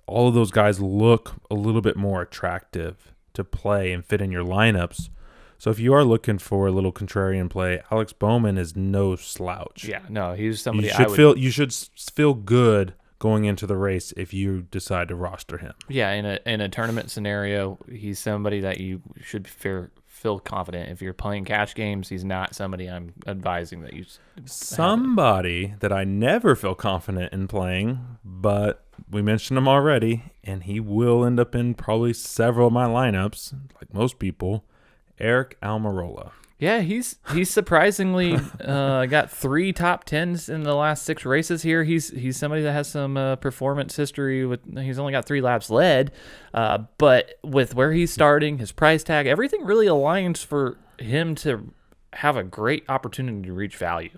S1: all of those guys look a little bit more attractive to play and fit in your lineups. So if you are looking for a little contrarian play, Alex Bowman is no slouch.
S2: Yeah, no, he's somebody
S1: you should feel good going into the race if you decide to roster him.
S2: Yeah, in a tournament scenario, he's somebody that you should feel confident. If you're playing cash games, he's not somebody I'm advising that you.
S1: Somebody that I never feel confident in playing, but we mentioned him already, and he will end up in probably several of my lineups, like most people. Eric Almirola.
S2: Yeah, he's surprisingly got 3 top 10s in the last 6 races here. He's somebody that has some performance history. He's only got 3 laps led, but with where he's starting, his price tag, everything really aligns for him to have a great opportunity to reach value.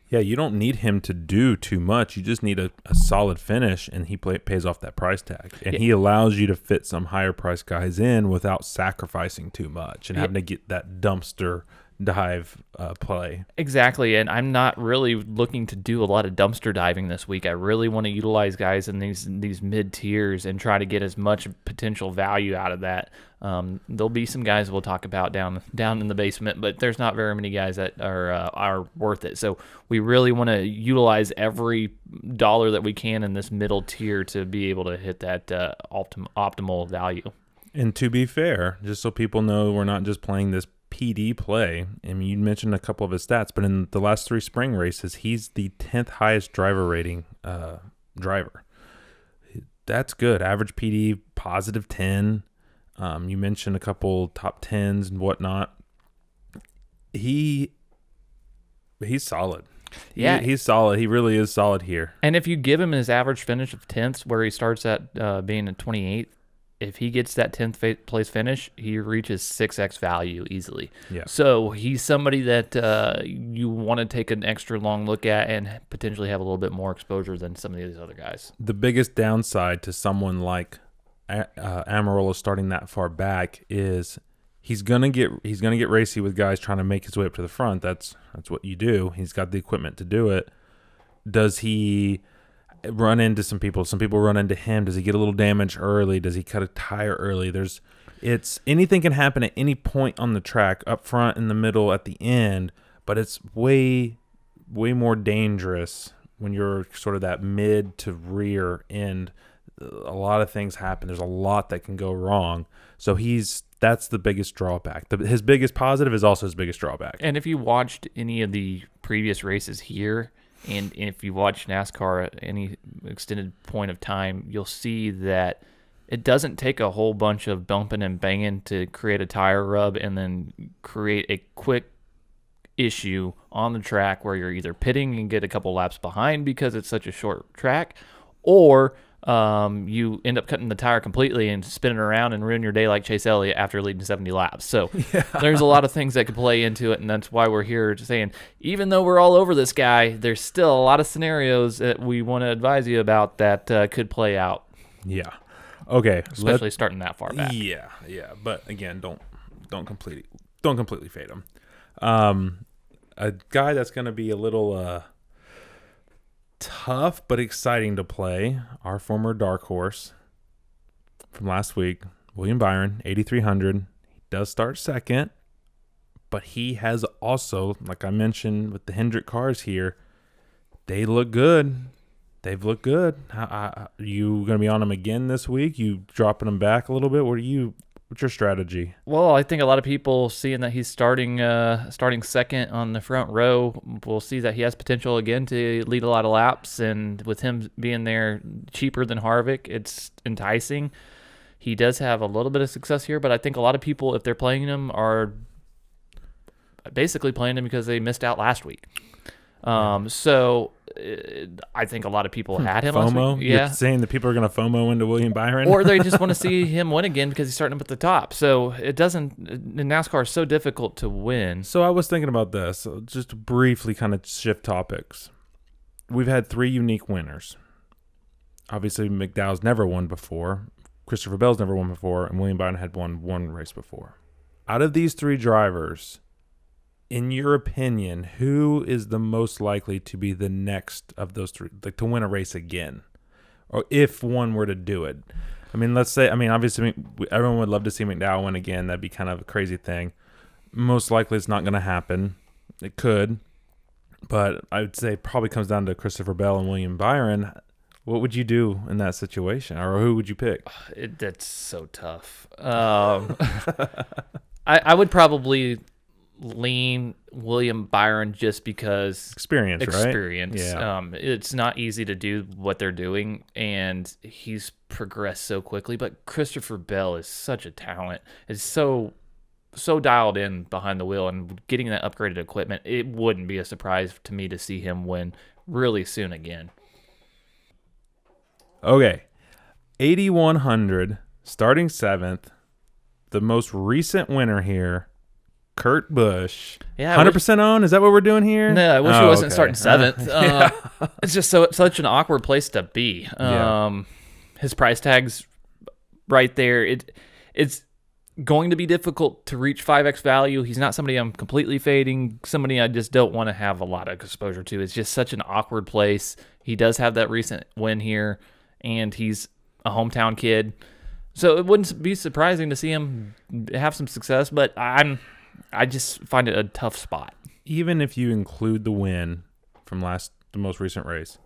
S1: Yeah, you don't need him to do too much. You just need a solid finish, and he pays off that price tag. And he allows you to fit some higher price guys in without sacrificing too much and having to get that dumpster dive play.
S2: Exactly, and I'm not really looking to do a lot of dumpster diving this week. I really want to utilize guys in these mid tiers and try to get as much potential value out of that. There'll be some guys we'll talk about down in the basement, but there's not very many guys that are worth it. So we really want to utilize every dollar that we can in this middle tier to be able to hit that optimal value.
S1: And to be fair, just so people know, we're not just playing this PD play. I mean, you mentioned a couple of his stats, but in the last 3 spring races, he's the 10th highest driver rating driver. That's good. Average PD positive 10. You mentioned a couple top 10s and whatnot. He's solid.
S2: Yeah,
S1: he's solid. He really is solid here.
S2: And if you give him his average finish of 10th, where he starts at being a 28th, if he gets that 10th place finish, he reaches 6x value easily.
S1: Yeah.
S2: So he's somebody that you want to take an extra long look at and potentially have a little bit more exposure than some of these other guys.
S1: The biggest downside to someone like Almirola starting that far back is he's gonna get racy with guys trying to make his way up to the front. That's what you do. He's got the equipment to do it. Does he run into some people. Some people run into him. Does he get a little damage early? Does he cut a tire early? It's anything can happen at any point on the track, up front, in the middle, at the end, but it's way more dangerous when you're sort of that mid to rear end. A lot of things happen. There's a lot that can go wrong. So that's the biggest drawback. His biggest positive is also his biggest drawback.
S2: And if you watched any of the previous races here, and if you watch NASCAR at any extended point of time, you'll see that it doesn't take a whole bunch of bumping and banging to create a tire rub and then create a quick issue on the track where you're either pitting and get a couple laps behind because it's such a short track, or you end up cutting the tire completely and spinning around and ruin your day like Chase Elliott after leading 70 laps. So there's a lot of things that could play into it, and that's why we're here saying, even though we're all over this guy, there's still a lot of scenarios that we want to advise you about that could play out.
S1: Yeah. Okay.
S2: Especially starting that far back.
S1: Yeah. But again, don't completely fade him. A guy that's going to be a little tough but exciting to play, our former dark horse from last week, William Byron, 8,300. He does start second, but he has also, like I mentioned with the Hendrick cars here, they look good. They've looked good. Are you going to be on them again this week? You dropping them back a little bit? What's your strategy?
S2: Well, I think a lot of people, seeing that he's starting second on the front row, will see that he has potential again to lead a lot of laps. And with him being there cheaper than Harvick, it's enticing. He does have a little bit of success here, but I think a lot of people, if they're playing him, are basically playing him because they missed out last week. So I think a lot of people had him
S1: FOMO?
S2: last week. Yeah.
S1: You're saying that people are going to FOMO into William Byron?
S2: Or they just want to see him win again because he's starting up at the top. So NASCAR is so difficult to win.
S1: So I was thinking about this. So just to briefly kind of shift topics. We've had 3 unique winners. Obviously, McDowell's never won before. Christopher Bell's never won before. And William Byron had won one race before. Out of these 3 drivers, in your opinion, who is the most likely to be the next of those 3, like to win a race again? Or if one were to do it? I mean, let's say, obviously, everyone would love to see McDowell win again. That'd be kind of a crazy thing. Most likely it's not going to happen. It could. But I would say it probably comes down to Christopher Bell and William Byron. What would you do in that situation? Or who would you pick?
S2: That's so tough. I would probably lean William Byron just because
S1: experience.
S2: Yeah. It's not easy to do what they're doing, and he's progressed so quickly. But Christopher Bell is such a talent. It's so dialed in behind the wheel, and getting that upgraded equipment, it wouldn't be a surprise to me to see him win really soon again.
S1: Okay, 8,100, starting 7th. The most recent winner here, Kurt Busch.
S2: Yeah,
S1: 100% owned? Is that what we're doing here?
S2: No, I wish he wasn't starting 7th.
S1: Yeah.
S2: It's just such an awkward place to be. His price tag's right there. It's going to be difficult to reach 5x value. He's not somebody I'm completely fading, somebody I just don't want to have a lot of exposure to. It's just such an awkward place. He does have that recent win here, and he's a hometown kid. So it wouldn't be surprising to see him have some success, but I just find it a tough spot.
S1: Even if you include the win from the most recent race,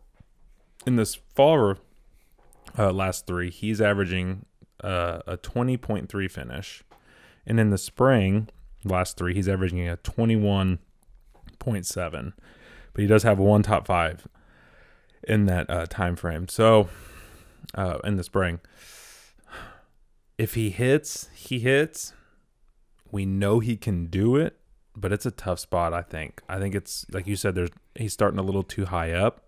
S1: in this fall last 3, he's averaging a 20.3 finish, and in the spring last 3, he's averaging a 21.7. But he does have one top 5 in that time frame. So in the spring, if he hits, he hits. We know he can do it, but it's a tough spot, I think. I think it's, like you said, he's starting a little too high up.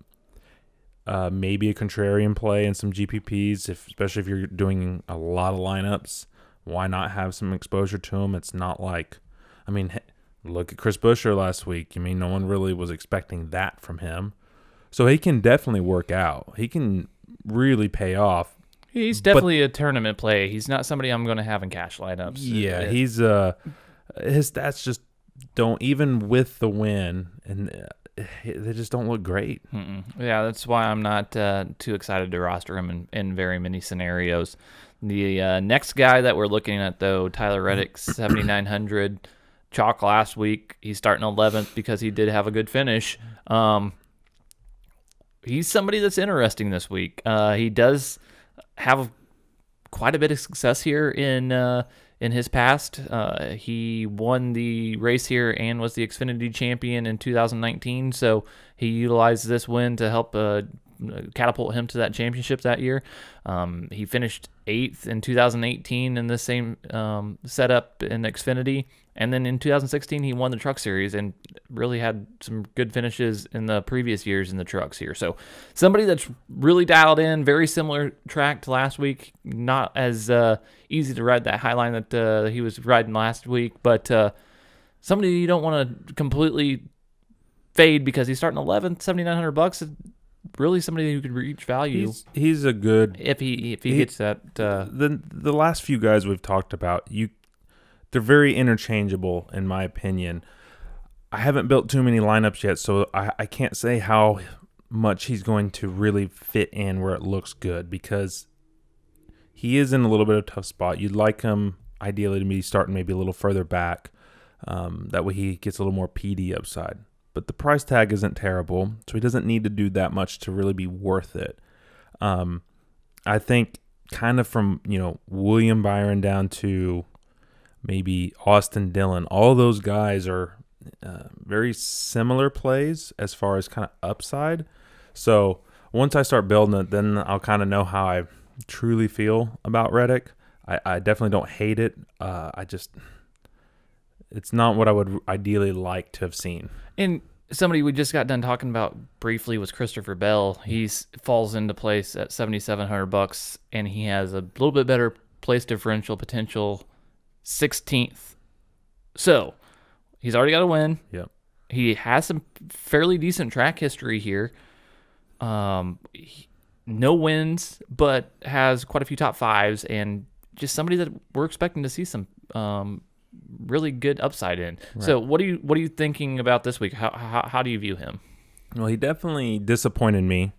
S1: Maybe a contrarian play and some GPPs, especially if you're doing a lot of lineups. Why not have some exposure to him? It's not like, look at Chris Buescher last week. No one really was expecting that from him. So he can definitely work out. He can really pay off.
S2: He's definitely a tournament play. He's not somebody I'm going to have in cash lineups.
S1: Yeah, he's his stats just don't, even with the win, and they just don't look great.
S2: Yeah, that's why I'm not too excited to roster him in very many scenarios. The next guy that we're looking at, though, Tyler Reddick, 7,900. Chalk last week. He's starting 11th because he did have a good finish. He's somebody that's interesting this week. He does have quite a bit of success here in his past. He won the race here and was the Xfinity champion in 2019, so he utilized this win to help catapult him to that championship that year. He finished 8th in 2018 in the same setup in Xfinity, and then in 2016 he won the Truck Series and really had some good finishes in the previous years in the trucks here. So somebody that's really dialed in, very similar track to last week, not as easy to ride that high line that he was riding last week, but somebody you don't want to completely fade because he's starting 11th, $7,900. Really somebody who could reach value.
S1: He's a good
S2: if he gets that.
S1: The last few guys we've talked about, they're very interchangeable in my opinion. I haven't built too many lineups yet, so I can't say how much he's going to really fit in where it looks good because he is in a little bit of a tough spot. You'd like him ideally to be starting maybe a little further back. That way he gets a little more PD upside. But the price tag isn't terrible, so he doesn't need to do that much to really be worth it. I think kind of from, William Byron down to maybe Austin Dillon, all those guys are very similar plays as far as kind of upside. So once I start building it, then I'll kind of know how I truly feel about Reddick. I definitely don't hate it. It's not what I would ideally like to have seen.
S2: And somebody we just got done talking about briefly was Christopher Bell. He falls into place at $7,700, and he has a little bit better place differential potential, 16th. So he's already got a win.
S1: Yep.
S2: He has some fairly decent track history here. No wins, but has quite a few top fives, and just somebody that we're expecting to see some really good upside in. Right. So what are you thinking about this week? How do you view him?
S1: Well, he definitely disappointed me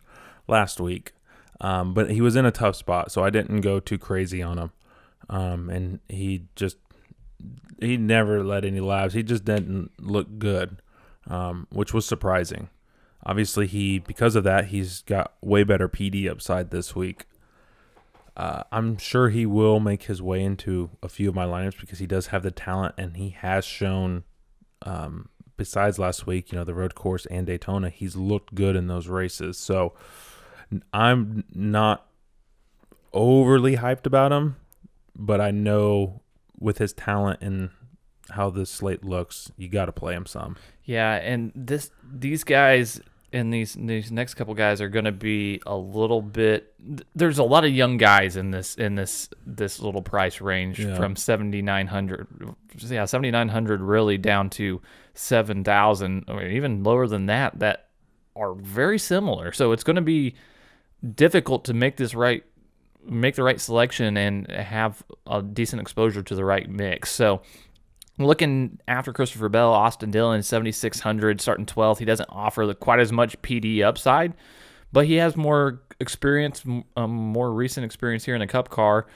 S1: last week, but he was in a tough spot, so I didn't go too crazy on him. And he never led any laps. He just didn't look good, which was surprising. Obviously, because of that, he's got way better PD upside this week. I'm sure he will make his way into a few of my lineups because he does have the talent, and he has shown, besides last week, the road course and Daytona, he's looked good in those races. So I'm not overly hyped about him, but I know with his talent and how this slate looks, you got to play him some.
S2: Yeah, and these guys and these next couple guys are going to be a little bit. There's a lot of young guys in this little price range from 7,900. Yeah, 7,900 really down to 7,000, or even lower than that. That are very similar. So it's going to be difficult to make the right selection and have a decent exposure to the right mix. So looking after Christopher Bell, Austin Dillon, 7,600, starting 12th. He doesn't offer quite as much PD upside, but he has more experience, more recent experience here in the Cup car.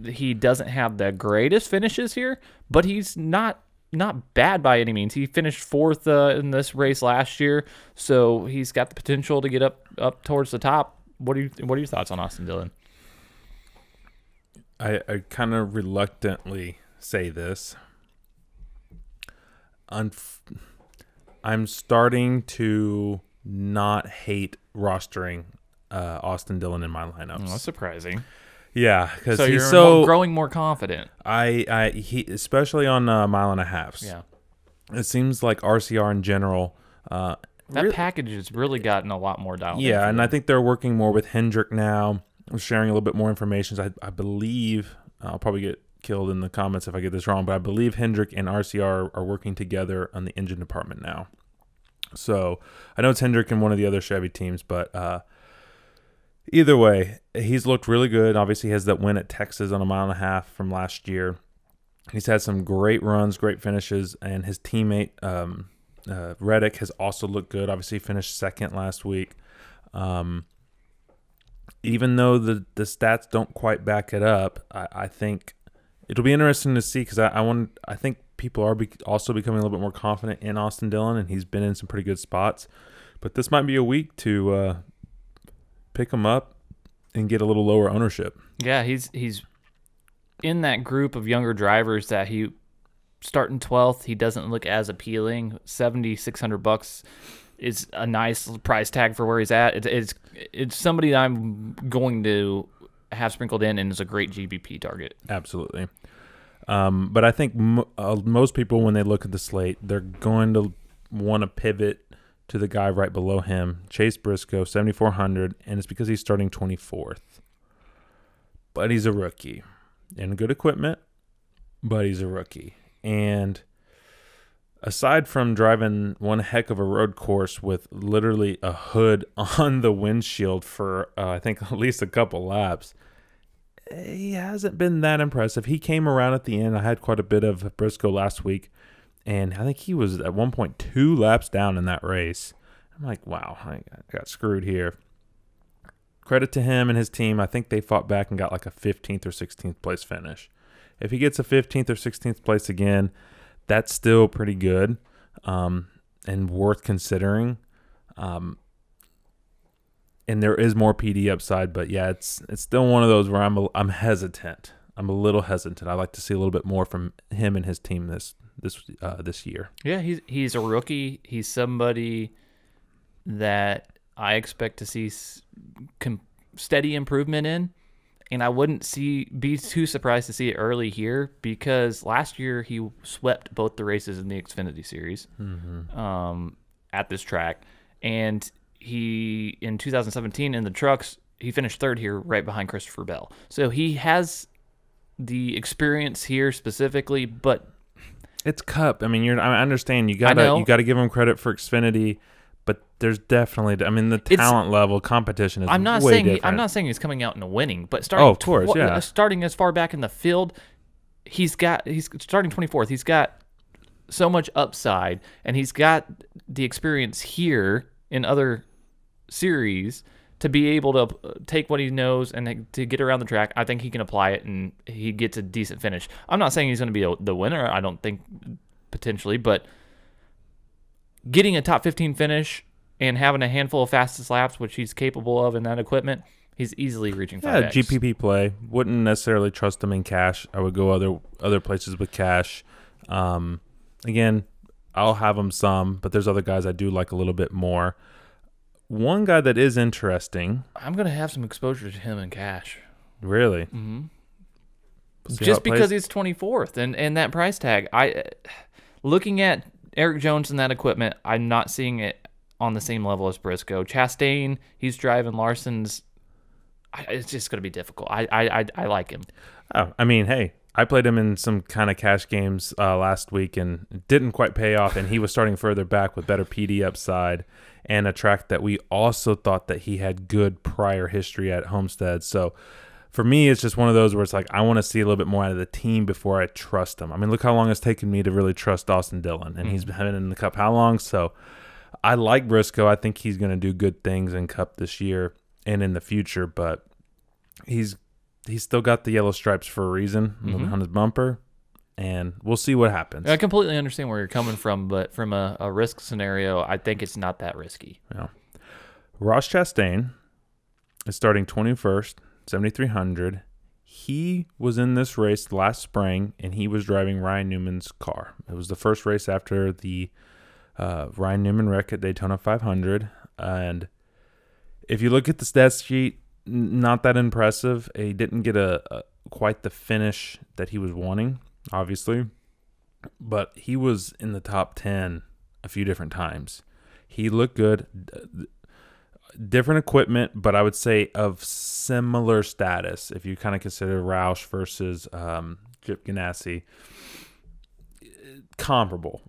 S2: He doesn't have the greatest finishes here, but he's not bad by any means. He finished 4th in this race last year, so he's got the potential to get up towards the top. What are your thoughts on Austin Dillon?
S1: I kind of reluctantly say this. I'm starting to not hate rostering Austin Dillon in my lineups.
S2: Oh, that's surprising.
S1: Yeah, because
S2: so
S1: he's
S2: growing more confident.
S1: He especially on mile and a halfs.
S2: Yeah,
S1: it seems like RCR in general.
S2: That package has really gotten a lot more dialed.
S1: Yeah, and I think they're working more with Hendrick now, sharing a little bit more information. I believe I'll probably get killed in the comments if I get this wrong, but I believe Hendrick and RCR are working together on the engine department now. So I know it's Hendrick and one of the other Chevy teams, but either way, he's looked really good. Obviously, he has that win at Texas on a mile and a half from last year. He's had some great runs, great finishes, and his teammate Reddick has also looked good. Obviously, finished second last week. Even though the stats don't quite back it up, I think it'll be interesting to see because I think people are also becoming a little bit more confident in Austin Dillon, and he's been in some pretty good spots. But this might be a week to pick him up and get a little lower ownership.
S2: Yeah, he's in that group of younger drivers that he starting 12th. He doesn't look as appealing. $7,600 is a nice price tag for where he's at. It's somebody that I'm going to have sprinkled in and is a great GBP target.
S1: Absolutely. But I think most people, when they look at the slate, they're going to want to pivot to the guy right below him, Chase Briscoe, 7,400, and it's because he's starting 24th. But he's a rookie. In good equipment, but he's a rookie. And aside from driving one heck of a road course with literally a hood on the windshield for, I think, at least a couple laps, he hasn't been that impressive. He came around at the end. I had quite a bit of Briscoe last week, and I think he was at 1.2 laps down in that race. I'm like, wow, I got screwed here. Credit to him and his team. I think they fought back and got like a 15th or 16th place finish. If he gets a 15th or 16th place again, that's still pretty good and worth considering. And there is more PD upside, but yeah, it's still one of those where I'm hesitant. I'm a little hesitant. I like to see a little bit more from him and his team this year.
S2: Yeah, he's a rookie. He's somebody that I expect to see steady improvement in, and I wouldn't be too surprised to see it early here because last year he swept both the races in the Xfinity Series at this track, and he in 2017 in the trucks he finished third here right behind Christopher Bell. So he has the experience here specifically, but
S1: it's Cup. I mean, I understand you gotta give him credit for Xfinity. But there's definitely, the talent level competition is way different.
S2: I'm not saying he's coming out and winning, but starting as far back in the field, he's starting 24th. He's got so much upside, and he's got the experience here in other series to be able to take what he knows and to get around the track. I think he can apply it, and he gets a decent finish. I'm not saying he's going to be the winner. I don't think potentially, but getting a top 15 finish and having a handful of fastest laps, which he's capable of in that equipment, he's easily reaching 5X.
S1: GPP play. Wouldn't necessarily trust him in cash. I would go other places with cash. Again, I'll have him some, but there's other guys I do like a little bit more. One guy that is interesting.
S2: I'm going to have some exposure to him in cash.
S1: Really?
S2: Mm-hmm. Just because he's 24th and that price tag. Looking at Eric Jones in that equipment, I'm not seeing it on the same level as Briscoe. Chastain, he's driving Larson's. It's just going to be difficult. I like him.
S1: Oh, hey, I played him in some kind of cash games last week and it didn't quite pay off, and he was starting further back with better PD upside and a track that we also thought that he had good prior history at Homestead. So for me, it's just one of those where it's like I want to see a little bit more out of the team before I trust him. Look how long it's taken me to really trust Austin Dillon, and he's been in the Cup how long? So I like Briscoe. I think he's going to do good things in Cup this year and in the future, but he's still got the yellow stripes for a reason on his bumper, and we'll see what happens.
S2: I completely understand where you're coming from, but from a risk scenario, I think it's not that risky.
S1: Yeah. Ross Chastain is starting 21st. 7,300. He was in this race last spring, and he was driving Ryan Newman's car. It was the first race after the Ryan Newman wreck at Daytona 500. And if you look at the stats sheet, not that impressive. He didn't get quite the finish that he was wanting, obviously, but he was in the top 10 a few different times. He looked good. Different equipment, but I would say of similar status. If you kind of consider Roush versus Chip Ganassi, comparable.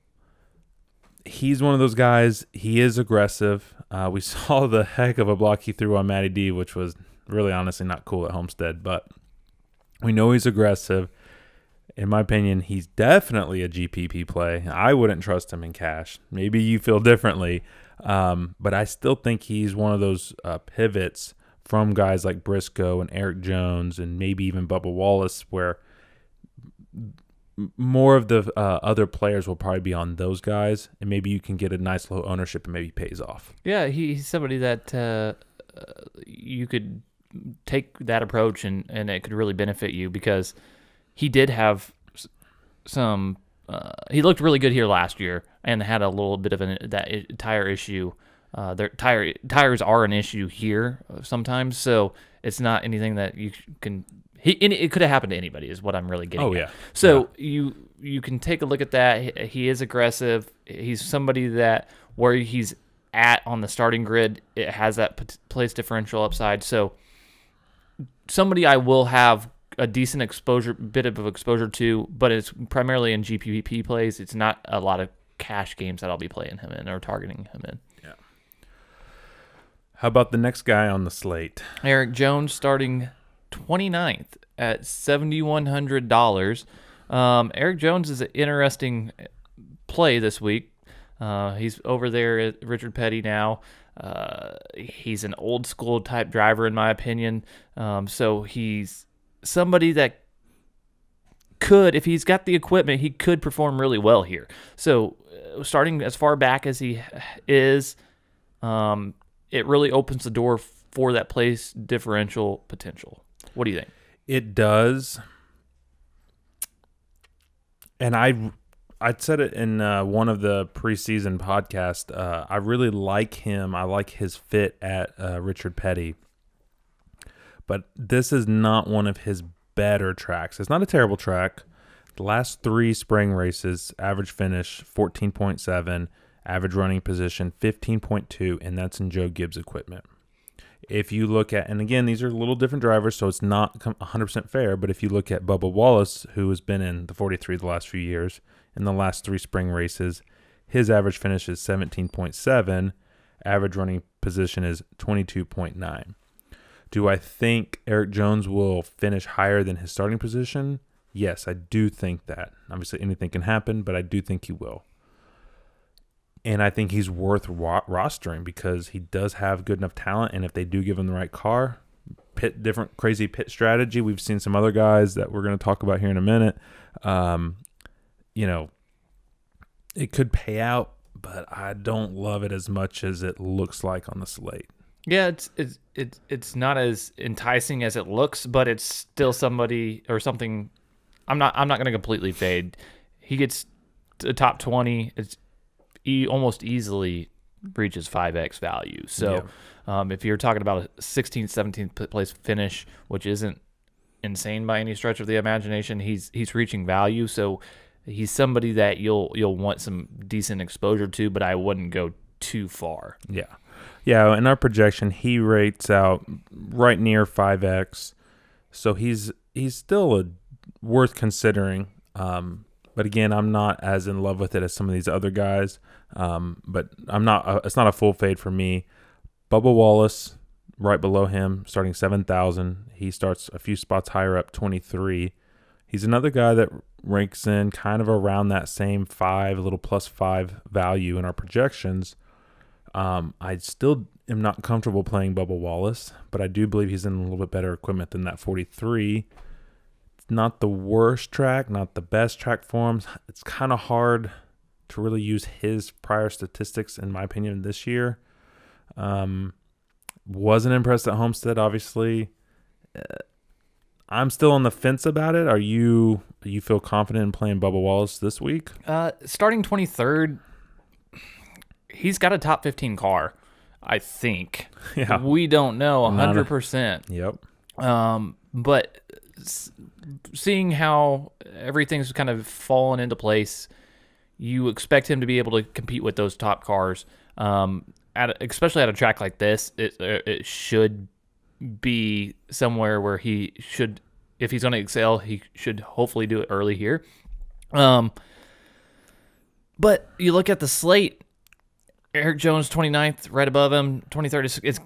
S1: He's one of those guys. He is aggressive. We saw the heck of a block he threw on Matty D, which was really honestly not cool at Homestead, but we know he's aggressive. In my opinion, he's definitely a GPP play. I wouldn't trust him in cash. Maybe you feel differently, but I still think he's one of those pivots from guys like Briscoe and Eric Jones and maybe even Bubba Wallace, where more of the other players will probably be on those guys, and maybe you can get a nice low ownership and maybe pays off.
S2: Yeah, he's somebody that you could take that approach and it could really benefit you, because he did have some he looked really good here last year and had a little bit of that tire issue. Their tires are an issue here sometimes, so it's not anything that you can. It could have happened to anybody, is what I'm really getting.
S1: Oh yeah.
S2: At. So yeah. You can take a look at that. He is aggressive. He's somebody that where he's at on the starting grid, it has that place differential upside. So somebody I will have a decent bit of exposure to, but it's primarily in GPP plays. It's not a lot of cash games that I'll be playing him in or targeting him in.
S1: Yeah. How about the next guy on the slate?
S2: Eric Jones starting 29th at $7,100. Eric Jones is an interesting play this week. He's over there at Richard Petty now. He's an old school type driver in my opinion. So he's somebody that could, if he's got the equipment, he could perform really well here. So starting as far back as he is, it really opens the door for that place differential potential. What do you think?
S1: It does. And I said it in one of the preseason podcasts. I really like him. I like his fit at Richard Petty. But this is not one of his better tracks. It's not a terrible track. The last 3 spring races, average finish 14.7, average running position 15.2, and that's in Joe Gibbs equipment. If you look at, and again, these are a little different drivers, so it's not 100% fair, but if you look at Bubba Wallace, who has been in the 43 the last few years, in the last 3 spring races, his average finish is 17.7, average running position is 22.9. Do I think Eric Jones will finish higher than his starting position? Yes, I do think that. Obviously, anything can happen, but I do think he will. And I think he's worth rostering because he does have good enough talent, and if they do give him the right car, different crazy pit strategy. We've seen some other guys that we're going to talk about here in a minute. It could pay out, but I don't love it as much as it looks like on the slate.
S2: Yeah, it's not as enticing as it looks, but it's still somebody or something. I'm not going to completely fade. He gets to top 20. He almost easily reaches 5x value. So if you're talking about a 16th, 17th place finish, which isn't insane by any stretch of the imagination, he's reaching value. So he's somebody that you'll want some decent exposure to, but I wouldn't go too far.
S1: Yeah, in our projection, he rates out right near 5x. So he's still worth considering. But again, I'm not as in love with it as some of these other guys. But I'm not. It's not a full fade for me. Bubba Wallace, right below him, starting 7,000. He starts a few spots higher up, 23. He's another guy that ranks in kind of around that same 5, a little plus 5 value in our projections. I still am not comfortable playing Bubba Wallace, but I do believe he's in a little bit better equipment than that 43. Not the worst track, not the best track for him. It's kind of hard to really use his prior statistics, in my opinion, this year. Wasn't impressed at Homestead, obviously. I'm still on the fence about it. You feel confident in playing Bubba Wallace this week?
S2: Starting 23rd, he's got a top 15 car, I think.
S1: Yeah.
S2: We don't know 100%.
S1: Yep.
S2: But seeing how everything's kind of fallen into place, you expect him to be able to compete with those top cars. Especially at a track like this, it should be somewhere where he should, if he's going to excel, he should hopefully do it early here. But you look at the slate, Eric Jones 29th, right above him, 23rd.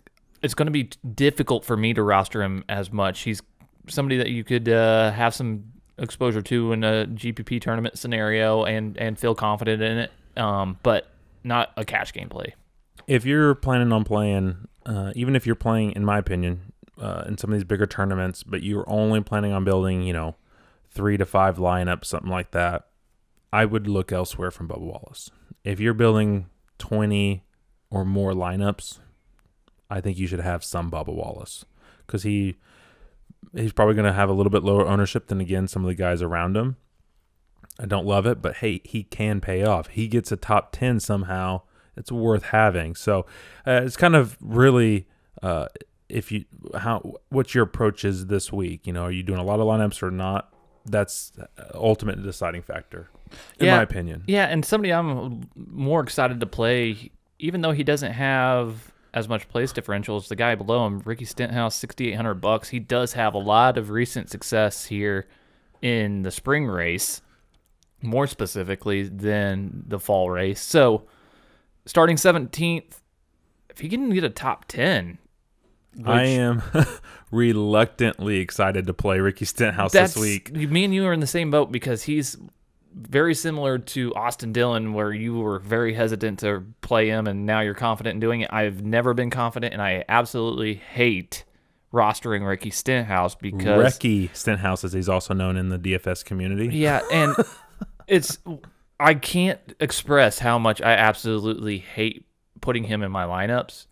S2: It's going to be difficult for me to roster him as much. He's somebody that you could have some exposure to in a GPP tournament scenario and feel confident in it, but not a cash game play.
S1: If you're planning on playing, even if you're playing, in my opinion, in some of these bigger tournaments, but you're only planning on building, 3 to 5 lineups, something like that, I would look elsewhere from Bubba Wallace. If you're building 20 or more lineups, I think you should have some Bubba Wallace, because he's probably going to have a little bit lower ownership than, again, some of the guys around him. I don't love it, but hey, he can pay off. He gets a top 10 somehow. It's worth having. So it's kind of really what your approach is this week. Are you doing a lot of lineups or not? That's ultimate deciding factor, in my opinion.
S2: Yeah, and somebody I'm more excited to play, even though he doesn't have as much place differential as the guy below him, Ricky Stenhouse, $6,800. He does have a lot of recent success here in the spring race, more specifically than the fall race. So starting 17th, if he can get a top 10.
S1: I am reluctantly excited to play Ricky Stenhouse this week.
S2: Me and you are in the same boat, because he's very similar to Austin Dillon, where you were very hesitant to play him, and now you're confident in doing it. I've never been confident, and I absolutely hate rostering Ricky Stenhouse, because
S1: Ricky Stenhouse, as he's also known in the DFS community.
S2: Yeah, and I can't express how much I absolutely hate putting him in my lineups.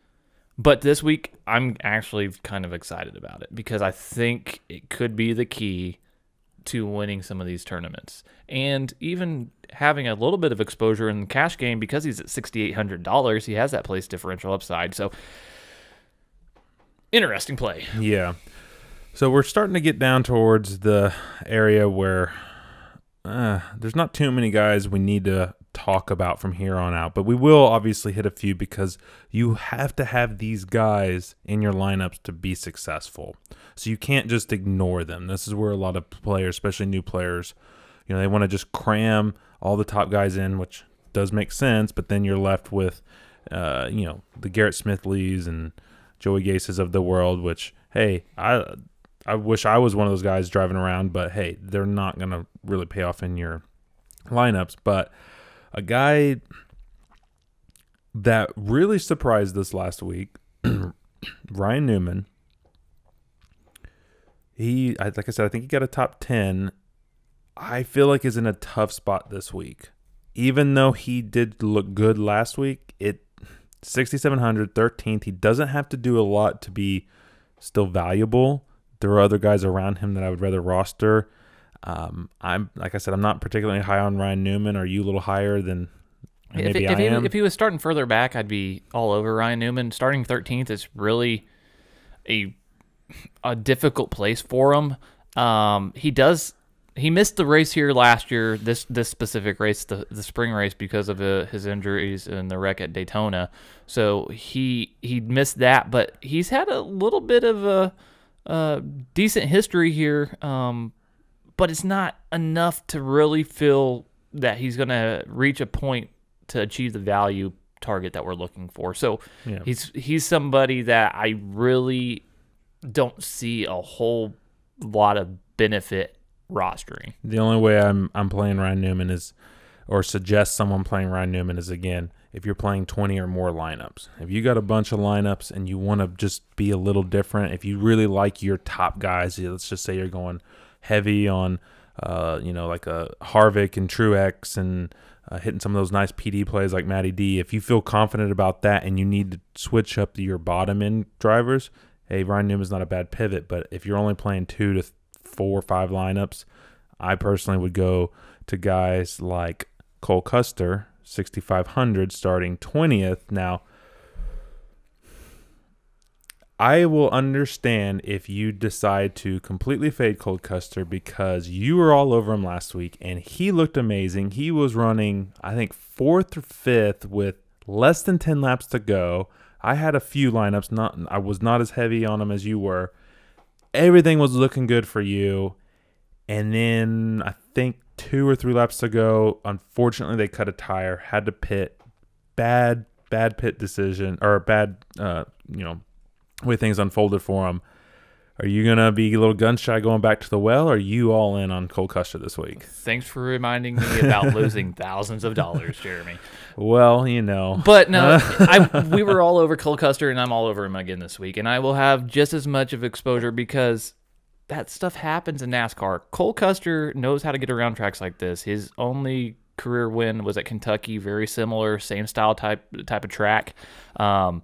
S2: But this week, I'm actually kind of excited about it, because I think it could be the key to winning some of these tournaments. And even having a little bit of exposure in the cash game, because he's at $6,800, he has that place differential upside. So, interesting play.
S1: Yeah. So we're starting to get down towards the area where there's not too many guys we need to talk about from here on out, but we will obviously hit a few, because you have to have these guys in your lineups to be successful. So you can't just ignore them. This is where a lot of players, especially new players, they want to just cram all the top guys in, which does make sense, but then you're left with the Garrett Smithlys and Joey Gases of the world, which, hey, I wish I was one of those guys driving around, but hey, they're not going to really pay off in your lineups. But a guy that really surprised us last week, Ryan Newman. Like I said, I think he got a top 10. I feel like is in a tough spot this week. Even though he did look good last week, 6,700, 13th. He doesn't have to do a lot to be still valuable. There are other guys around him that I would rather roster. Like I said, I'm not particularly high on Ryan Newman. Are you a little higher than maybe I am?
S2: If he was starting further back, I'd be all over Ryan Newman. Starting 13th is really a difficult place for him. He missed the race here last year, this specific race, the spring race, because of his injuries and the wreck at Daytona. So he missed that, but he's had a little bit of a decent history here, but it's not enough to really feel that he's going to reach a point to achieve the value target that we're looking for. So yeah, he's somebody that I really don't see a whole lot of benefit rostering.
S1: The only way I'm playing Ryan Newman is, or suggest someone playing Ryan Newman is, again, if you're playing 20 or more lineups. If you got a bunch of lineups and you want to just be a little different, if you really like your top guys, let's just say you're going heavy on like a Harvick and Truex and hitting some of those nice PD plays like Matty D. If you feel confident about that and you need to switch up your bottom end drivers, hey, Ryan Newman's not a bad pivot. But if you're only playing 2 to 4 or 5 lineups, I personally would go to guys like Cole Custer, 6,500, starting 20th. Now, I will understand if you decide to completely fade Cole Custer, because you were all over him last week and he looked amazing. He was running, I think, 4th or 5th with less than 10 laps to go. I had a few lineups. I was not as heavy on him as you were. Everything was looking good for you. And then I think 2 or 3 laps to go, unfortunately, they cut a tire, had to pit. Bad pit decision, or bad, way things unfolded for him. Are you going to be a little gun shy going back to the well, or are you all in on Cole Custer this week?
S2: Thanks for reminding me about losing thousands of dollars, Jeremy.
S1: Well, you know.
S2: But no, we were all over Cole Custer, and I'm all over him again this week. And I will have just as much of exposure because that stuff happens in NASCAR. Cole Custer knows how to get around tracks like this. His only career win was at Kentucky, very similar, same style type of track. And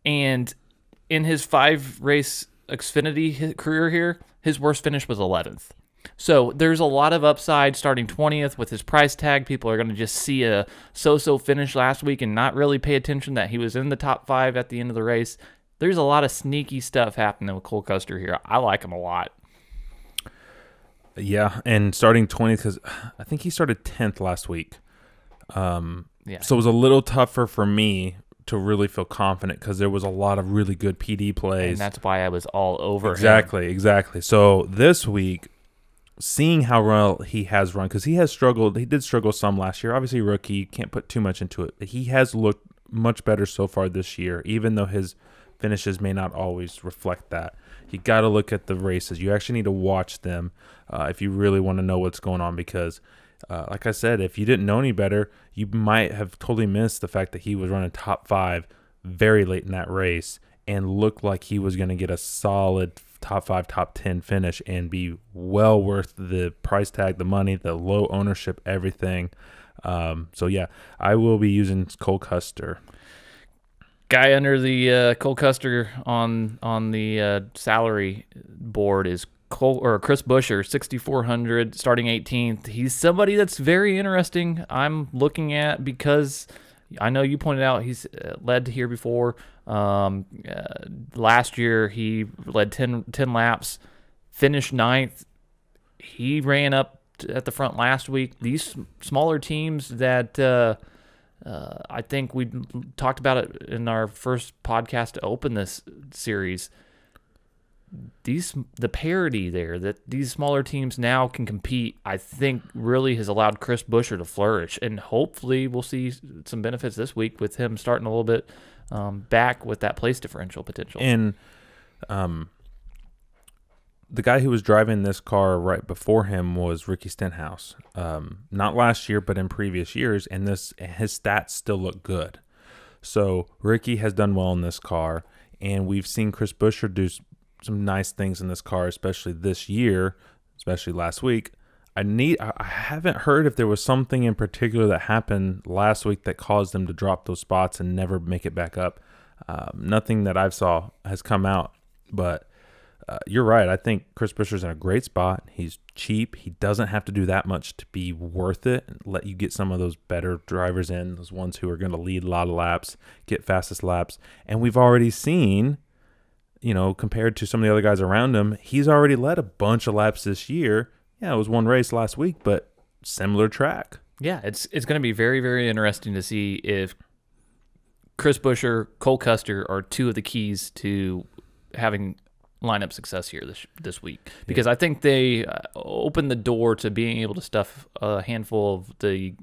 S2: in his 5-race Xfinity career here, his worst finish was 11th. So there's a lot of upside starting 20th with his price tag. People are going to just see a so-so finish last week and not really pay attention that he was in the top 5 at the end of the race. There's a lot of sneaky stuff happening with Cole Custer here. I like him a lot.
S1: Yeah, and starting 20th, because I think he started 10th last week. So it was a little tougher for me to really feel confident because there was a lot of really good PD plays.
S2: And that's why I was all over him.
S1: Exactly. So this week, seeing how well he has run, because he did struggle some last year. Obviously, rookie, can't put too much into it. But he has looked much better so far this year, even though his finishes may not always reflect that. You got to look at the races. You actually need to watch them if you really want to know what's going on because like I said, if you didn't know any better, you might have totally missed the fact that he was running top 5 very late in that race and looked like he was going to get a solid top 5, top 10 finish and be well worth the price tag, the money, the low ownership, everything. So, yeah, I will be using Cole Custer.
S2: Guy under the Cole Custer on the salary board is Chris Buescher, 6,400, starting 18th. He's somebody that's very interesting. I'm looking at because I know you pointed out he's led here before. Last year he led 10 laps, finished 9th. He ran up at the front last week. These smaller teams that I think we talked about it in our first podcast to open this series. The parity there that these smaller teams now can compete, I think really has allowed Chris Buescher to flourish, and hopefully we'll see some benefits this week with him starting a little bit back with that place differential potential.
S1: And the guy who was driving this car right before him was Ricky Stenhouse. Not last year, but in previous years, and his stats still look good. So Ricky has done well in this car, and we've seen Chris Buescher do some nice things in this car, especially this year, especially last week. I haven't heard if there was something in particular that happened last week that caused them to drop those spots and never make it back up. Nothing that I've saw has come out, but you're right. I think Chris Buescher's in a great spot. He's cheap. He doesn't have to do that much to be worth it. Let you get some of those better drivers in, those ones who are going to lead a lot of laps, get fastest laps. And we've already seen, compared to some of the other guys around him, he's already led a bunch of laps this year. Yeah, it was one race last week, but similar track.
S2: Yeah, it's going to be very, very interesting to see if Chris Buescher, Cole Custer are two of the keys to having lineup success here this week, because I think they opened the door to being able to stuff a handful of the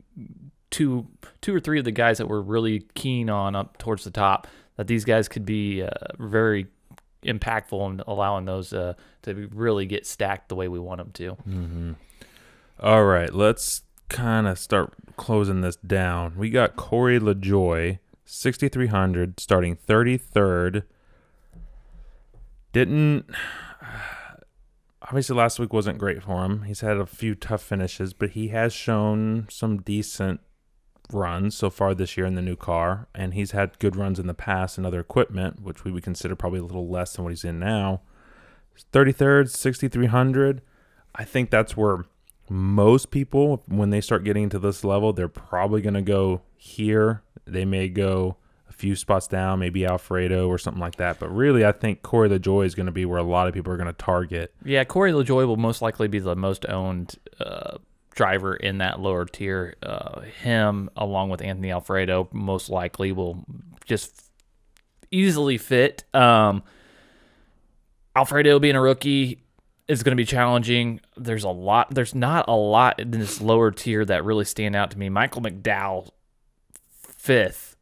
S2: two or three of the guys that we're really keen on up towards the top, that these guys could be very impactful in allowing those to really get stacked the way we want them to.
S1: Mm-hmm. All right, let's kind of start closing this down. We got Corey LaJoie, 6,300, starting 33rd. Obviously last week wasn't great for him. He's had a few tough finishes, but he has shown some decent runs so far this year in the new car, and he's had good runs in the past in other equipment, which we would consider probably a little less than what he's in now. 33rd, 6,300. I think that's where most people, when they start getting to this level, they're probably going to go here. They may go a few spots down, maybe Alfredo or something like that. But really, I think Corey LaJoie is going to be where a lot of people are going to target.
S2: Yeah, Corey LaJoie will most likely be the most owned driver in that lower tier. Him, along with Anthony Alfredo, most likely will just easily fit. Alfredo being a rookie is going to be challenging. There's not a lot in this lower tier that really stand out to me. Michael McDowell, 5th,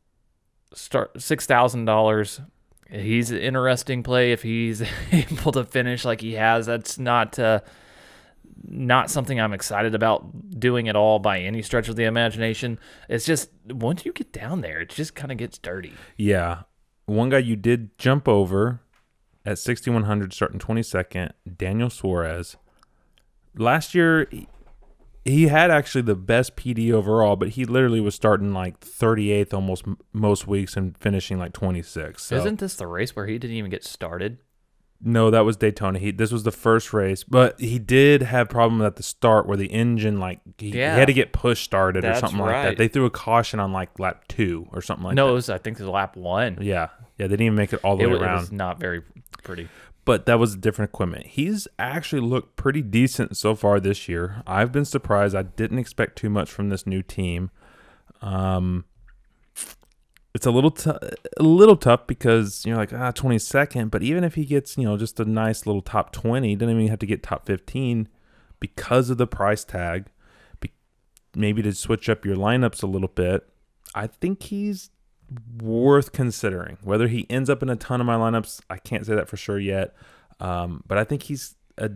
S2: $6,000. He's an interesting play if he's able to finish like he has. That's not something I'm excited about doing at all by any stretch of the imagination. It's just once you get down there, it just kind of gets dirty.
S1: Yeah. One guy you did jump over at 6,100 starting 22nd, Daniel Suarez. Last year, he had actually the best PD overall, but he literally was starting like 38th almost most weeks and finishing like 26th. So.
S2: Isn't this the race where he didn't even get started?
S1: No, that was Daytona. This was the first race, but he did have problems at the start where the engine, he had to get push started or something like that. They threw a caution on like lap 2 or something like that.
S2: No, I think it was lap 1.
S1: Yeah, they didn't even make it all the way around.
S2: It was not very pretty.
S1: But that was different equipment. He's actually looked pretty decent so far this year. I've been surprised. I didn't expect too much from this new team. It's a little tough because you're like 22nd, but even if he gets just a nice little top 20, he doesn't even have to get top 15 because of the price tag. Maybe to switch up your lineups a little bit. I think he's worth considering. Whether he ends up in a ton of my lineups, I can't say that for sure yet. But I think he's a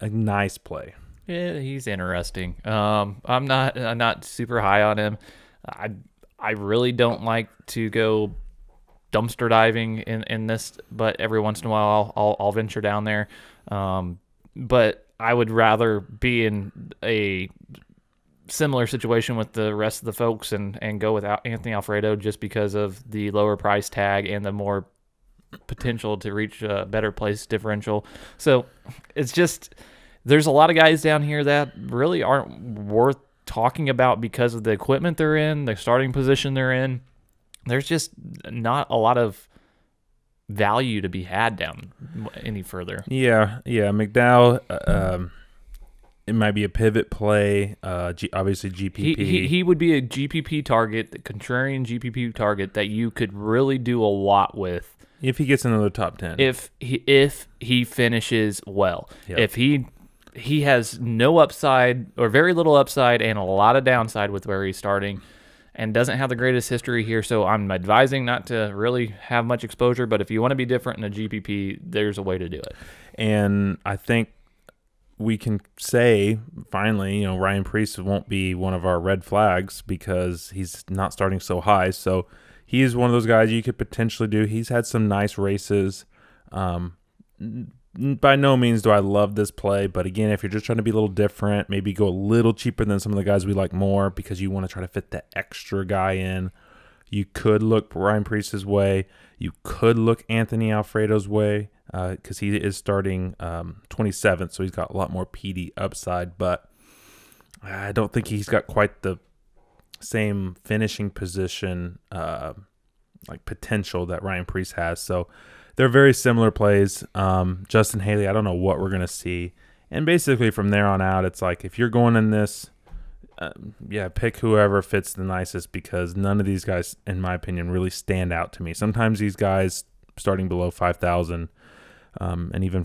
S1: nice play.
S2: Yeah, he's interesting. I'm not super high on him. I really don't like to go dumpster diving in this, but every once in a while I'll venture down there. But I would rather be in a similar situation with the rest of the folks and go without Anthony Alfredo just because of the lower price tag and the more potential to reach a better place differential. So it's just there's a lot of guys down here that really aren't worth talking about because of the equipment they're in, the starting position they're in. There's just not a lot of value to be had down any further.
S1: Yeah. McDowell, it might be a pivot play. Obviously, GPP.
S2: He would be a GPP target, the contrarian GPP target that you could really do a lot with
S1: if he gets another top 10.
S2: If he finishes well.
S1: Yep.
S2: If he has no upside or very little upside and a lot of downside with where he's starting and doesn't have the greatest history here. So I'm advising not to really have much exposure, but if you want to be different in a GPP, there's a way to do it.
S1: And I think we can say finally, Ryan Preece won't be one of our red flags because he's not starting so high. So he's one of those guys you could potentially do. He's had some nice races. By no means do I love this play, but again, if you're just trying to be a little different, maybe go a little cheaper than some of the guys we like more because you want to try to fit that extra guy in, you could look Ryan Preece's way. You could look Anthony Alfredo's way because he is starting 27th, so he's got a lot more PD upside, but I don't think he's got quite the same finishing position potential that Ryan Preece has. So they're very similar plays. Justin Haley, I don't know what we're going to see. And basically from there on out, it's like if you're going in this, pick whoever fits the nicest because none of these guys, in my opinion, really stand out to me. Sometimes these guys starting below 5,000 and even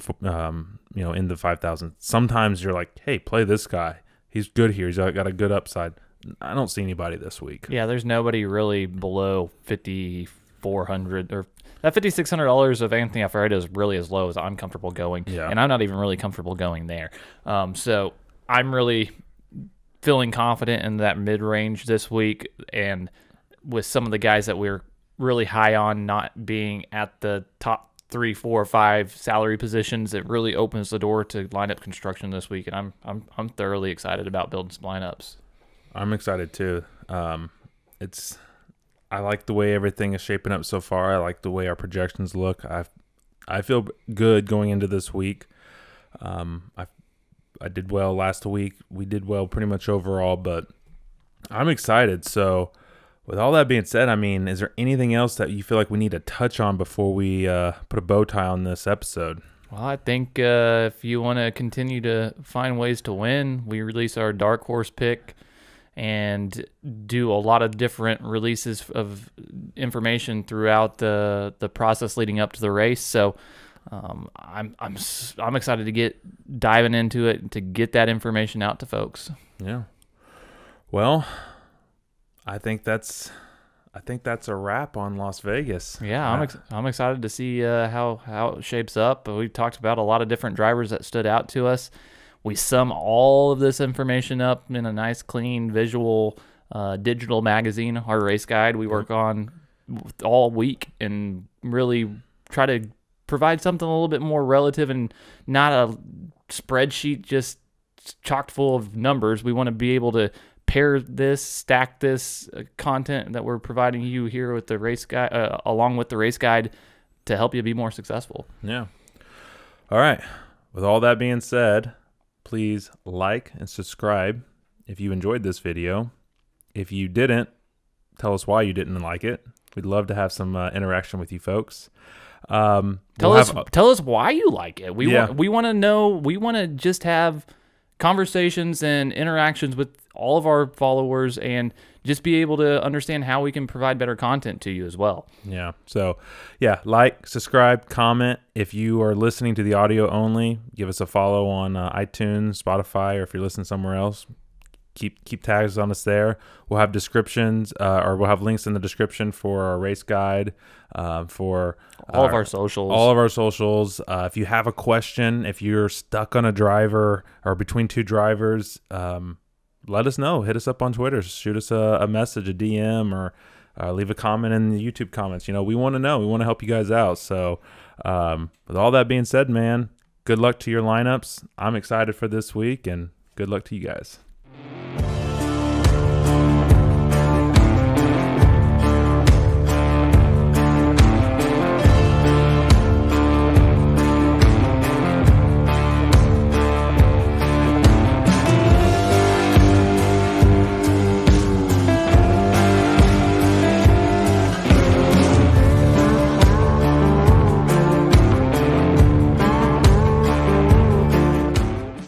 S1: in the 5,000, sometimes you're like, hey, play this guy. He's good here. He's got a good upside. I don't see anybody this week.
S2: Yeah, there's nobody really below 5,400 or that $5,600 of Anthony Alfredo is really as low as I'm comfortable going, and I'm not even really comfortable going there. So I'm really feeling confident in that mid-range this week, and with some of the guys that we're really high on not being at the top 3, 4, 5 salary positions, it really opens the door to lineup construction this week, and I'm thoroughly excited about building some lineups.
S1: I'm excited too. I like the way everything is shaping up so far. I like the way our projections look. I feel good going into this week. I did well last week. We did well pretty much overall, but I'm excited. So with all that being said, is there anything else that you feel like we need to touch on before we put a bow tie on this episode?
S2: Well, I think if you want to continue to find ways to win, we release our dark horse pick and do a lot of different releases of information throughout the process leading up to the race. So I'm excited to get diving into it to get that information out to folks.
S1: Yeah. Well, I think that's I think that's a wrap on Las Vegas.
S2: Yeah, I'm excited to see how it shapes up. But we've talked about a lot of different drivers that stood out to us. We sum all of this information up in a nice, clean, visual, digital magazine, our race guide we work on all week, and really try to provide something a little bit more relative and not a spreadsheet just chocked full of numbers. We want to be able to pair this, stack this content that we're providing you here with the race guide, along with the race guide, to help you be more successful.
S1: Yeah. All right. With all that being said, please like and subscribe if you enjoyed this video. If you didn't, tell us why you didn't like it. We'd love to have some interaction with you folks.
S2: Tell us why you like it. We want to know. We want to just have conversations and interactions with all of our followers, and just be able to understand how we can provide better content to you as well.
S1: Yeah. So, yeah, like, subscribe, comment. If you are listening to the audio only, give us a follow on iTunes, Spotify, or if you're listening somewhere else, keep tags on us there. We'll have descriptions, or we'll have links in the description for our race guide, for
S2: all of our socials.
S1: All of our socials. If you have a question, if you're stuck on a driver or between two drivers, let us know. Hit us up on Twitter. Shoot us a message, a DM, or leave a comment in the YouTube comments. You know, we want to know. We want to help you guys out. So, with all that being said, man, good luck to your lineups. I'm excited for this week, and good luck to you guys.